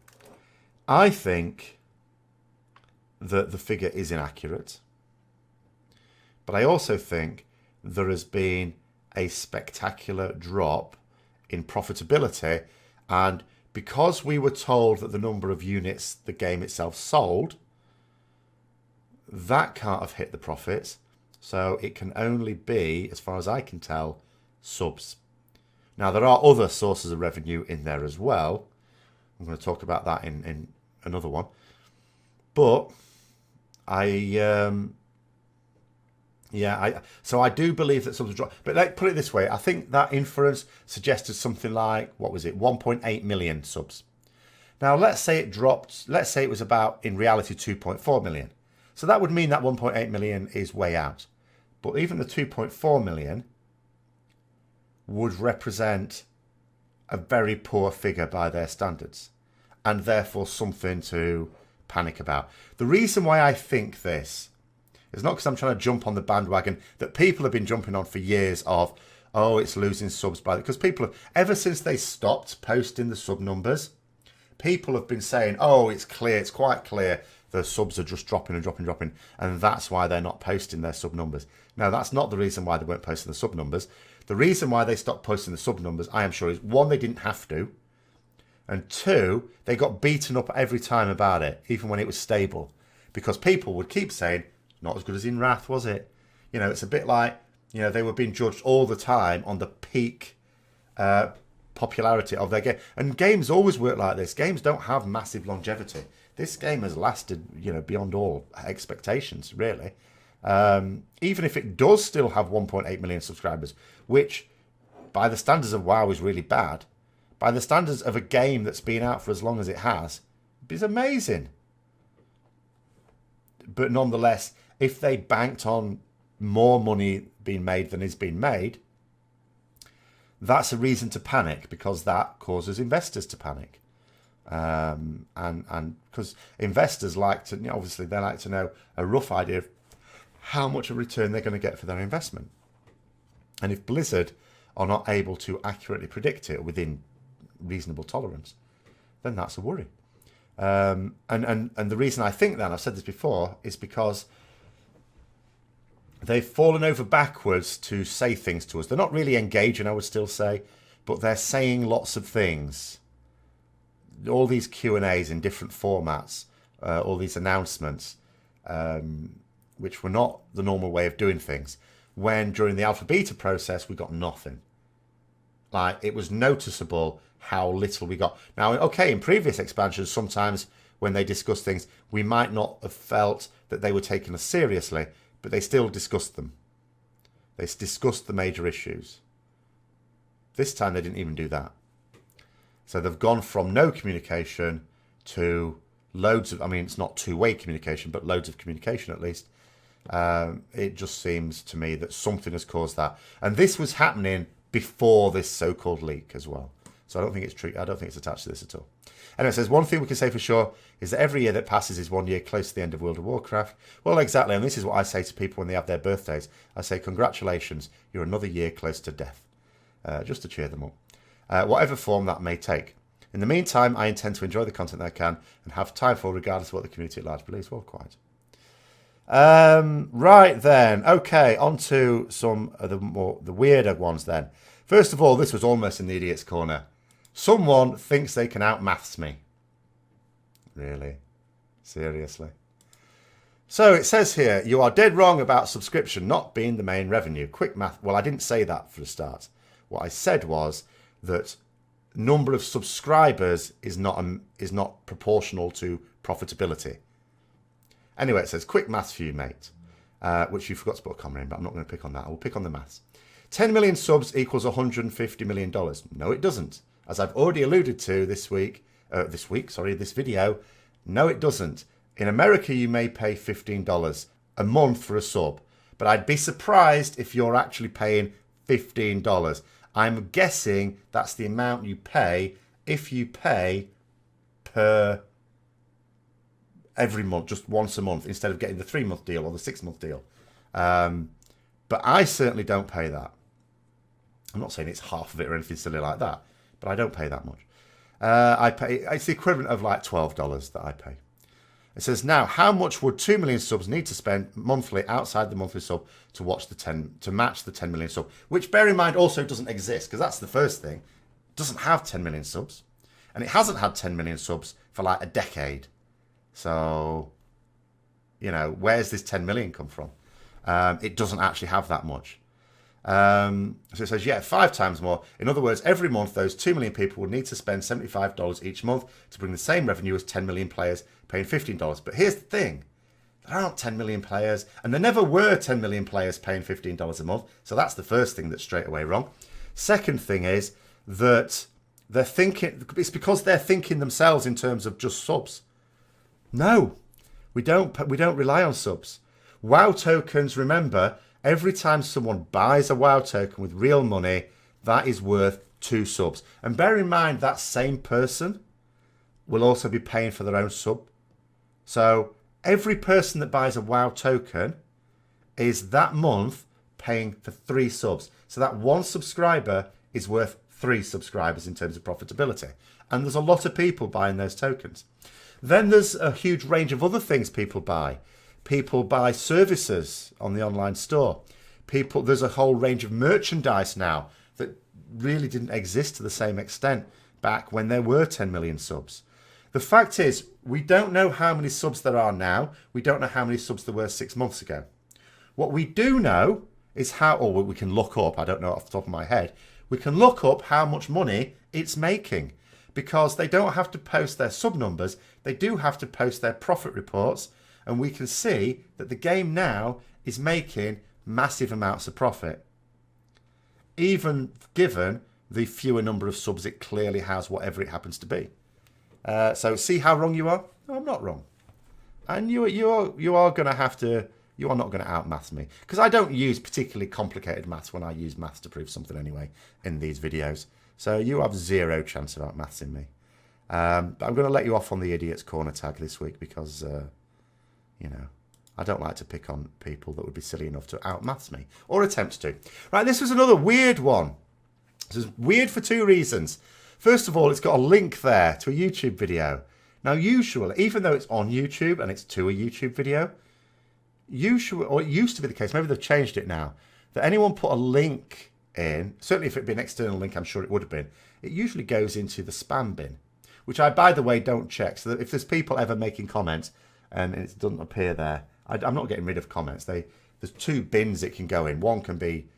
I think that the figure is inaccurate, but I also think there has been a spectacular drop in profitability, and because we were told that the number of units the game itself sold, that can't have hit the profits. So it can only be, as far as I can tell, subs. Now, there are other sources of revenue in there as well. I'm going to talk about that in another one. But so I do believe that subs dropped. But let's put it this way. I think that inference suggested something like, what was it, 1.8 million subs. Now, let's say it dropped. Let's say it was about, in reality, 2.4 million. So that would mean that 1.8 million is way out. But even the 2.4 million would represent a very poor figure by their standards, and therefore something to panic about. The reason why I think this is not because I'm trying to jump on the bandwagon that people have been jumping on for years of, oh, it's losing subs by, because people have, ever since they stopped posting the sub numbers, people have been saying, oh, it's clear, it's quite clear the subs are just dropping and dropping, and that's why they're not posting their sub numbers. Now, that's not the reason why they weren't posting the sub numbers. The reason why they stopped posting the sub numbers, I am sure, is one, they didn't have to, and two, they got beaten up every time about it, even when it was stable, because people would keep saying, not as good as in Wrath, was it? You know, it's a bit like, you know, they were being judged all the time on the peak popularity of their game. And games always work like this. Games don't have massive longevity. This game has lasted, you know, beyond all expectations, really. Even if it does still have 1.8 million subscribers, which by the standards of WoW is really bad, by the standards of a game that's been out for as long as it has, is amazing. But nonetheless, if they banked on more money being made than is being made, that's a reason to panic, because that causes investors to panic. And because investors like to, you know, obviously they like to know a rough idea of how much a return they're going to get for their investment. And if Blizzard are not able to accurately predict it within reasonable tolerance, then that's a worry. And the reason I think that, and I've said this before, is because they've fallen over backwards to say things to us. They're not really engaging, I would still say, but they're saying lots of things. All these Q&As in different formats, all these announcements, which were not the normal way of doing things, when during the alpha beta process we got nothing. Like, it was noticeable how little we got. Now, okay, in previous expansions, sometimes when they discuss things, we might not have felt that they were taking us seriously, but they still discussed them. They discussed the major issues. This time they didn't even do that. So they've gone from no communication to loads of, I mean, it's not two-way communication, but loads of communication at least. It just seems to me that something has caused that. And this was happening before this so-called leak as well. So I don't think it's true. I don't think it's attached to this at all. And it says, one thing we can say for sure is that every year that passes is 1 year close to the end of World of Warcraft. Well, exactly. And this is what I say to people when they have their birthdays. I say, congratulations, you're another year close to death. Just to cheer them up. Whatever form that may take. In the meantime, I intend to enjoy the content that I can and have time for, regardless of what the community at large believes. Well, quite. Right then. Okay, on to some of the weirder ones then. First of all, this was almost in the idiot's corner. Someone thinks they can out-maths me. Really? Seriously? So it says here, you are dead wrong about subscription not being the main revenue. Quick math. Well, I didn't say that for a start. What I said was that number of subscribers is not proportional to profitability. Anyway, it says, quick maths for you, mate. Which you forgot to put a comma in, but I'm not going to pick on that. I will pick on the maths. 10 million subs equals $150 million. No, it doesn't. As I've already alluded to this video, no, it doesn't. In America, you may pay $15 a month for a sub, but I'd be surprised if you're actually paying $15. I'm guessing that's the amount you pay if you pay per every month, just once a month, instead of getting the 3-month deal or the 6-month deal. But I certainly don't pay that. I'm not saying it's half of it or anything silly like that, but I don't pay that much. I pay, it's the equivalent of like $12 that I pay. It says, now, how much would 2 million subs need to spend monthly outside the monthly sub to match the 10 million sub? Which, bear in mind, also doesn't exist, because that's the first thing. doesn't have 10 million subs. And it hasn't had 10 million subs for like a decade. So, you know, where's this 10 million come from? It doesn't actually have that much. So it says, yeah, 5 times more. In other words, every month, those 2 million people would need to spend $75 each month to bring the same revenue as 10 million players paying $15. But here's the thing. There aren't 10 million players, and there never were 10 million players paying $15 a month. So that's the first thing that's straight away wrong. Second thing is that they're thinking, it's because they're thinking themselves in terms of just subs. No, we don't rely on subs. WoW tokens, remember, every time someone buys a WoW token with real money, that is worth 2 subs. And bear in mind, that same person will also be paying for their own sub. So every person that buys a WoW token is that month paying for 3 subs. So that one subscriber is worth 3 subscribers in terms of profitability. And there's a lot of people buying those tokens. Then there's a huge range of other things people buy. People buy services on the online store. There's a whole range of merchandise now that really didn't exist to the same extent back when there were 10 million subs. The fact is, we don't know how many subs there are now. We don't know how many subs there were 6 months ago. What we do know is how, or we can look up, I don't know off the top of my head, we can look up how much money it's making, because they don't have to post their sub numbers, they do have to post their profit reports, and we can see that the game now is making massive amounts of profit. Even given the fewer number of subs it clearly has, whatever it happens to be. So see how wrong you are? No, I'm not wrong. And you are going to have to, you are not going to outmath me. Because I don't use particularly complicated maths when I use maths to prove something anyway in these videos. So you have 0 chance of outmathsing me. But I'm going to let you off on the Idiot's Corner tag this week because, you know, I don't like to pick on people that would be silly enough to outmaths me. Or attempt to. Right, this was another weird one. This is weird for 2 reasons. First of all, it's got a link there to a YouTube video. Now, usually, even though it's on YouTube and it's to a YouTube video, usually, or it used to be the case, maybe they've changed it now, that anyone put a link in, certainly if it'd been an external link, I'm sure it would have been, it usually goes into the spam bin, which I, by the way, don't check. So that if there's people ever making comments and it doesn't appear there, I'm not getting rid of comments. There's 2 bins it can go in. One can be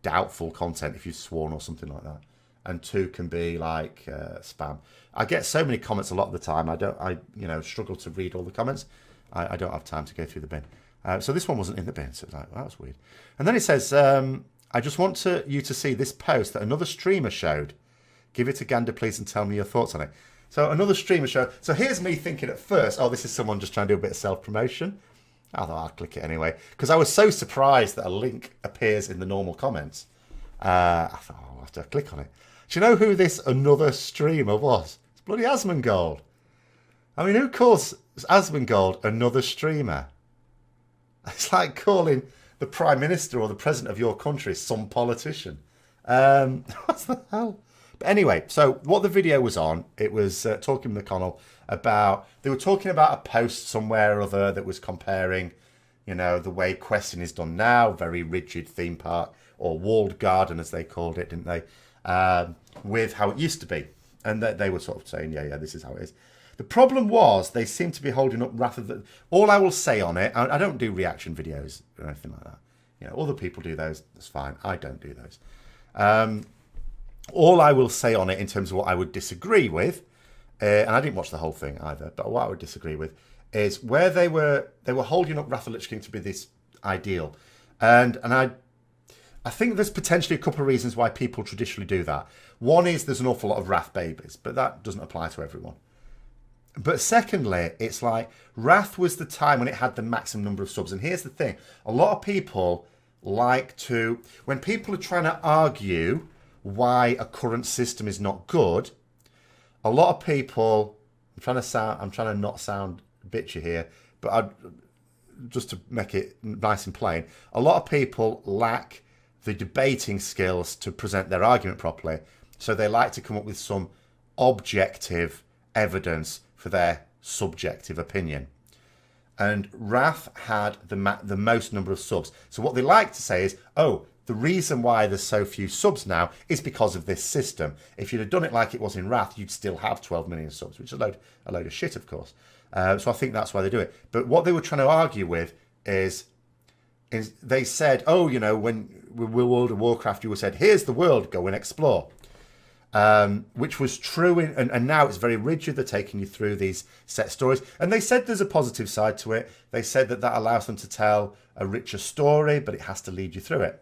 doubtful content if you've sworn or something like that. And 2 can be like spam. I get so many comments a lot of the time. I struggle to read all the comments. I don't have time to go through the bin. So this one wasn't in the bin. So it's like, well, that was weird. And then it says, I just want you to see this post that another streamer showed. Give it a gander, please, and tell me your thoughts on it. So another streamer showed. So here's me thinking at first, oh, this is someone just trying to do a bit of self-promotion. I thought I'll click it anyway. Because I was so surprised that a link appears in the normal comments. I thought, oh, I'll have to click on it. Do you know who this another streamer was? It's bloody Asmongold. I mean, who calls Asmongold another streamer? It's like calling the Prime Minister or the President of your country some politician. What the hell? But anyway, so what the video was on, it was talking with McConnell about, they were talking about a post somewhere or other that was comparing, you know, the way questing is done now, very rigid theme park, or walled garden as they called it, didn't they? With how it used to be. And they were sort of saying, yeah, this is how it is. The problem was they seemed to be holding up rather than... All I will say on it, I don't do reaction videos or anything like that. You know, other people do those, that's fine. I don't do those. All I will say on it in terms of what I would disagree with, and I didn't watch the whole thing either, but what I would disagree with is where they were holding up Wrath of the Lich King to be this ideal. And I think there's potentially a couple of reasons why people traditionally do that. One is there's an awful lot of Wrath babies, but that doesn't apply to everyone. But secondly, it's like Wrath was the time when it had the maximum number of subs. And here's the thing. A lot of people like to... When people are trying to argue why a current system is not good, a lot of people... I'm trying to not sound bitchy here, but just to make it nice and plain, a lot of people lack the debating skills to present their argument properly. So they like to come up with some objective evidence for their subjective opinion. And Wrath had the most number of subs. So what they like to say is, oh, the reason why there's so few subs now is because of this system. If you'd have done it like it was in Wrath, you'd still have 12 million subs, which is a load of shit, of course. So I think that's why they do it. But what they were trying to argue with is they said, oh, you know, when with World of Warcraft, you were said, here's the world, go and explore. Which was true, and now it's very rigid. They're taking you through these set stories. And they said there's a positive side to it. They said that allows them to tell a richer story, but it has to lead you through it.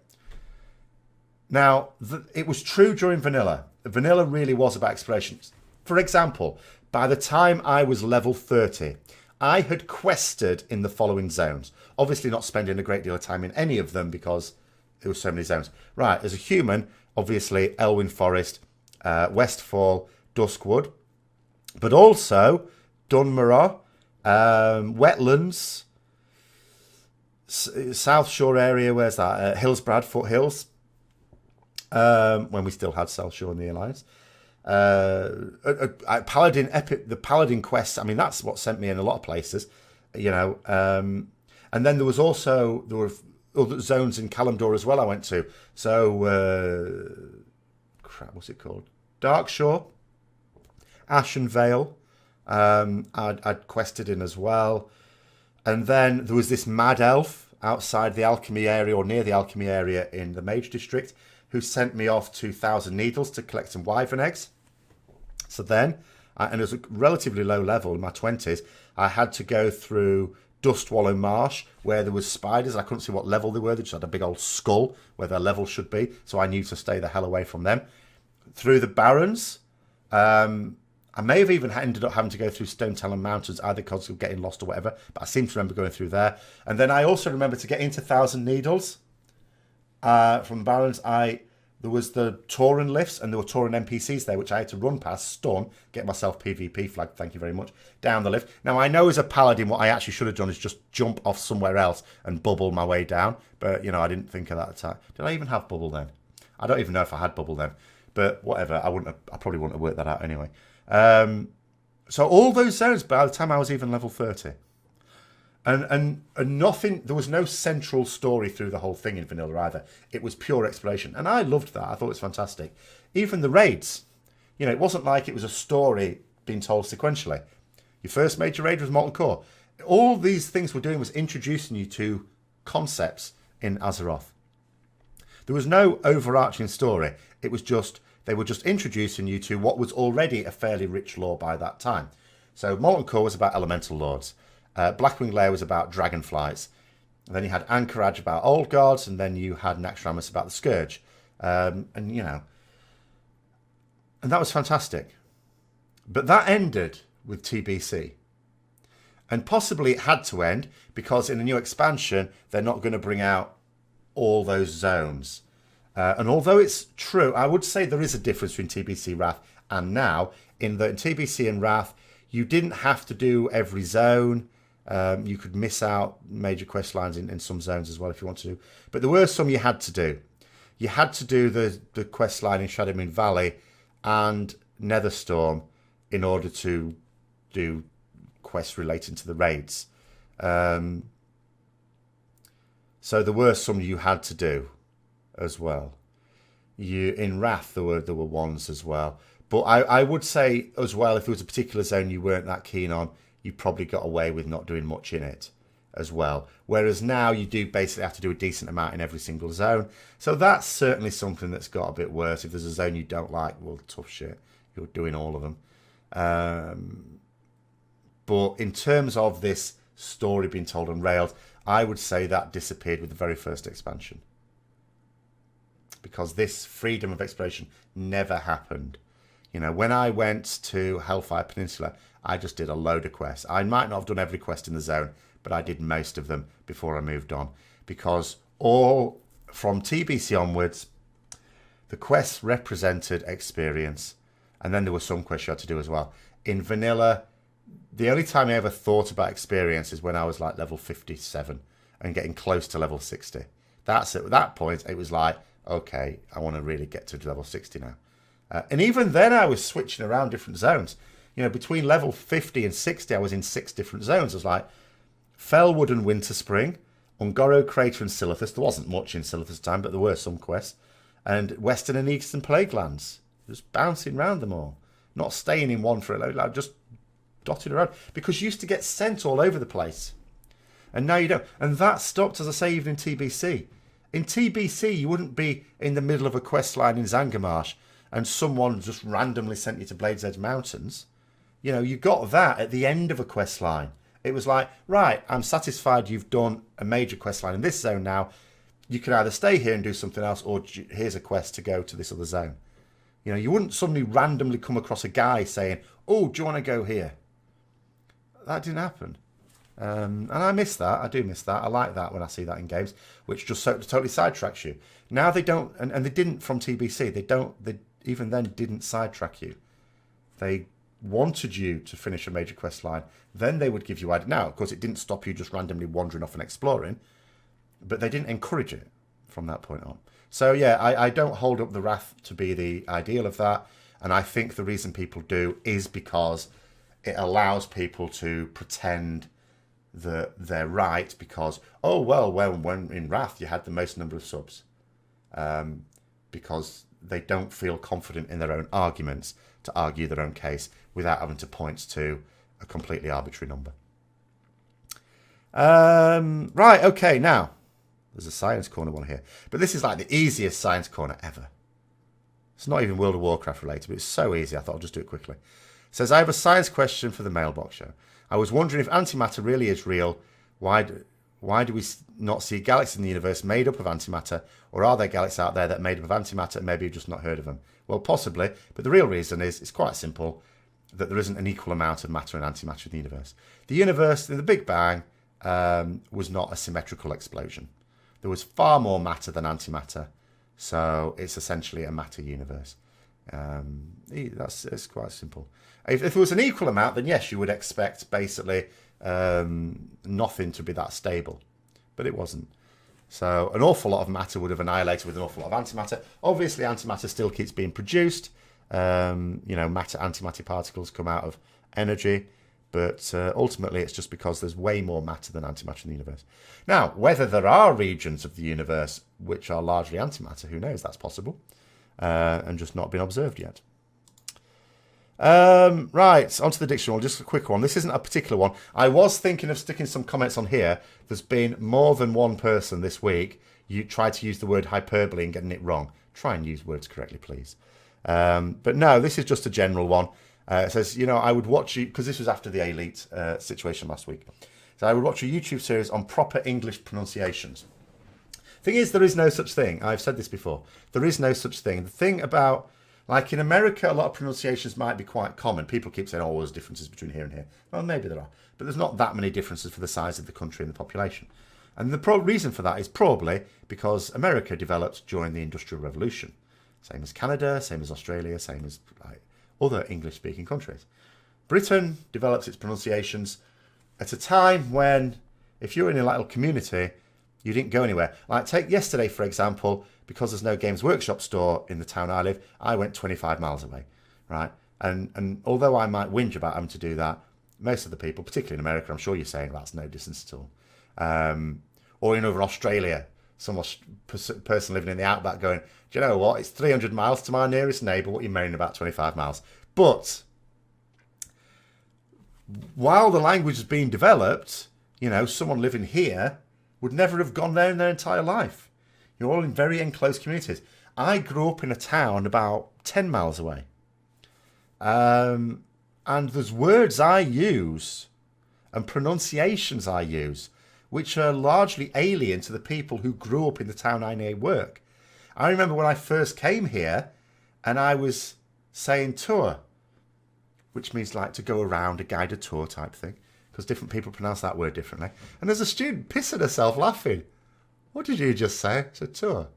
Now, it was true during Vanilla. Vanilla really was about exploration. For example, by the time I was level 30, I had quested in the following zones. Obviously not spending a great deal of time in any of them because there were so many zones. Right, as a human, obviously Elwyn Forest, Westfall, Duskwood, but also Dunmorrow, Wetlands, South Shore area, where's that? Hillsbrad, Foothills, when we still had South Shore in the Alliance. Paladin Epic, the Paladin quests, I mean, that's what sent me in a lot of places, you know. And then there were other zones in Kalimdor as well I went to. So, what's it called? Darkshore, Ashen Vale, I'd quested in as well. And then there was this mad elf outside the alchemy area or near the alchemy area in the Mage District who sent me off to Thousand Needles to collect some wyvern eggs. So then, and it was a relatively low level in my 20s, I had to go through Dustwallow Marsh where there was spiders. I couldn't see what level they were. They just had a big old skull where their level should be. So I knew to stay the hell away from them. Through the Barrens, I may have even ended up having to go through Stone Talon Mountains, either because of getting lost or whatever, but I seem to remember going through there. And then I also remember to get into Thousand Needles from the Barrens, there was the Tauren lifts, and there were Tauren NPCs there, which I had to run past, stun, get myself PvP flagged, thank you very much, down the lift. Now, I know as a Paladin, what I actually should have done is just jump off somewhere else and bubble my way down, but, you know, I didn't think of that at the time. Did I even have bubble then? I don't even know if I had bubble then. But whatever, I probably wouldn't have worked that out anyway. So all those zones by the time I was even level 30. And nothing, there was no central story through the whole thing in Vanilla either. It was pure exploration. And I loved that. I thought it was fantastic. Even the raids, you know, it wasn't like it was a story being told sequentially. Your first major raid was Molten Core. All these things we're doing was introducing you to concepts in Azeroth. There was no overarching story. It was just, they were just introducing you to what was already a fairly rich lore by that time. So Molten Core was about elemental lords. Blackwing Lair was about dragonflies. And then you had Anchorage about old gods, and then you had Naxxramas about the Scourge. And, you know, and that was fantastic. But that ended with TBC. And possibly it had to end, because in the new expansion, they're not going to bring out all those zones. And although it's true, I would say there is a difference between TBC, Wrath, and now. In TBC and Wrath, you didn't have to do every zone. You could miss out major quest lines in some zones as well if you want to. But there were some you had to do. You had to do the quest line in Shadowmoon Valley and Netherstorm in order to do quests relating to the raids. So there were some you had to do as well. In Wrath there were ones as well. But I would say as well, if there was a particular zone you weren't that keen on, you probably got away with not doing much in it as well. Whereas now you do basically have to do a decent amount in every single zone. So that's certainly something that's got a bit worse. If there's a zone you don't like, well, tough shit. You're doing all of them. But in terms of this story being told on rails, I would say that disappeared with the very first expansion. Because this freedom of exploration never happened. You know, when I went to Hellfire Peninsula, I just did a load of quests. I might not have done every quest in the zone, but I did most of them before I moved on. Because all from TBC onwards, the quests represented experience. And then there were some quests you had to do as well. In Vanilla, the only time I ever thought about experience is when I was like level 57 and getting close to level 60. That's at that point, it was like, okay, I want to really get to level 60 now. And even then I was switching around different zones. You know, between level 50 and 60, I was in 6 different zones. I was like Fellwood and Winterspring, Ungoro Crater and Silithus. There wasn't much in Silithus time, but there were some quests. And Western and Eastern Plague Lands. Just bouncing around them all. Not staying in one for a load, like just dotted around. Because you used to get sent all over the place. And now you don't. And that stopped, as I say, even in TBC. In TBC, you wouldn't be in the middle of a quest line in Zangarmarsh and someone just randomly sent you to Blade's Edge Mountains. You know, you got that at the end of a quest line. It was like, right, I'm satisfied you've done a major quest line in this zone now. You can either stay here and do something else, or here's a quest to go to this other zone. You know, you wouldn't suddenly randomly come across a guy saying, oh, do you want to go here? That didn't happen. And I miss that. I do miss that. I like that when I see that in games, which just totally sidetracks you. Now they don't, and they didn't from TBC. They even then didn't sidetrack you. They wanted you to finish a major quest line. Then they would give you ideas. Now, of course, it didn't stop you just randomly wandering off and exploring, but they didn't encourage it from that point on. So yeah, I don't hold up the Wrath to be the ideal of that. And I think the reason people do is because it allows people to pretend that they're right because, oh, well, when in Wrath you had the most number of subs. Because they don't feel confident in their own arguments to argue their own case without having to point to a completely arbitrary number. Right, okay, now, there's a Science Corner one here. But this is like the easiest Science Corner ever. It's not even World of Warcraft related, but it's so easy, I thought I'll just do it quickly. It says, I have a science question for the Mailbox show. I was wondering if antimatter really is real. Why do we not see galaxies in the universe made up of antimatter? Or are there galaxies out there that are made up of antimatter and maybe you've just not heard of them? Well, possibly. But the real reason is, it's quite simple, that there isn't an equal amount of matter and antimatter in the universe. The universe, in the Big Bang, was not a symmetrical explosion. There was far more matter than antimatter. So it's essentially a matter universe. It's quite simple. If it was an equal amount, then yes, you would expect basically nothing to be that stable. But it wasn't. So an awful lot of matter would have annihilated with an awful lot of antimatter. Obviously, antimatter still keeps being produced. Matter, antimatter particles come out of energy. But ultimately, it's just because there's way more matter than antimatter in the universe. Now, whether there are regions of the universe which are largely antimatter, who knows? That's possible. And just not been observed yet. Right, onto the dictionary. Just a quick one. This isn't a particular one. I was thinking of sticking some comments on here. There's been more than one person this week. You tried to use the word hyperbole and getting it wrong. Try and use words correctly, please. But no, this is just a general one. It says, I would watch you, because this was after the Elite situation last week. So I would watch a YouTube series on proper English pronunciations. Thing is, there is no such thing. I've said this before. There is no such thing. The thing about, like in America, a lot of pronunciations might be quite common. People keep saying, oh, there's differences between here and here. Well, maybe there are. But there's not that many differences for the size of the country and the population. And the reason for that is probably because America developed during the Industrial Revolution. Same as Canada, same as Australia, same as other English-speaking countries. Britain develops its pronunciations at a time when, if you're in a little community, you didn't go anywhere. Like, take yesterday, for example, because there's no Games Workshop store in the town I live, I went 25 miles away, right? And although I might whinge about having to do that, most of the people, particularly in America, I'm sure you're saying that's no distance at all. Or in over Australia, some person living in the outback going, do you know what? It's 300 miles to my nearest neighbour. What are you moaning about 25 miles? But while the language is being developed, someone living here would never have gone there in their entire life. You're all in very enclosed communities. I grew up in a town about 10 miles away. And there's words I use and pronunciations I use which are largely alien to the people who grew up in the town I near work. I remember when I first came here and I was saying tour, which means like to go around, a guided tour type thing, because different people pronounce that word differently. And there's a student pissing herself laughing. What did you just say? I said tour.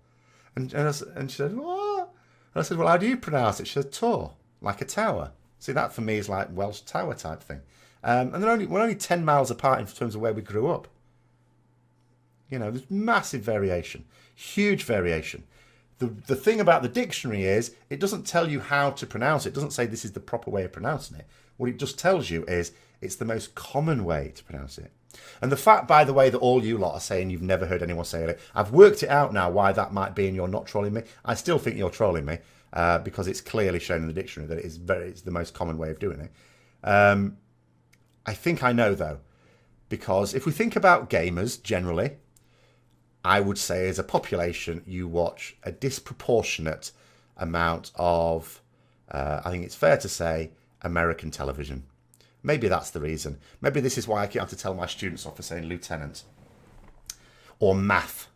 And she said, what? And I said, well, how do you pronounce it? She said tour, like a tower. See, that for me is like Welsh tower type thing. And we're only 10 miles apart in terms of where we grew up. There's massive variation, huge variation. The thing about the dictionary is it doesn't tell you how to pronounce it. It doesn't say this is the proper way of pronouncing it. What it just tells you is it's the most common way to pronounce it. And the fact, by the way, that all you lot are saying you've never heard anyone say it, I've worked it out now why that might be and you're not trolling me. I still think you're trolling me because it's clearly shown in the dictionary that it's the most common way of doing it. I think I know, though, because if we think about gamers generally, I would say as a population, you watch a disproportionate amount of, I think it's fair to say, American television. Maybe that's the reason. Maybe this is why I keep having to tell my students off for saying lieutenant. Or math.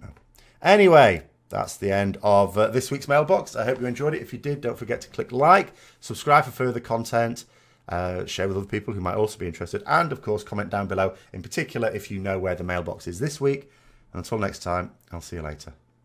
No. Anyway, that's the end of this week's mailbox. I hope you enjoyed it. If you did, don't forget to click like, subscribe for further content, share with other people who might also be interested, and of course comment down below, in particular if you know where the mailbox is this week. And until next time, I'll see you later.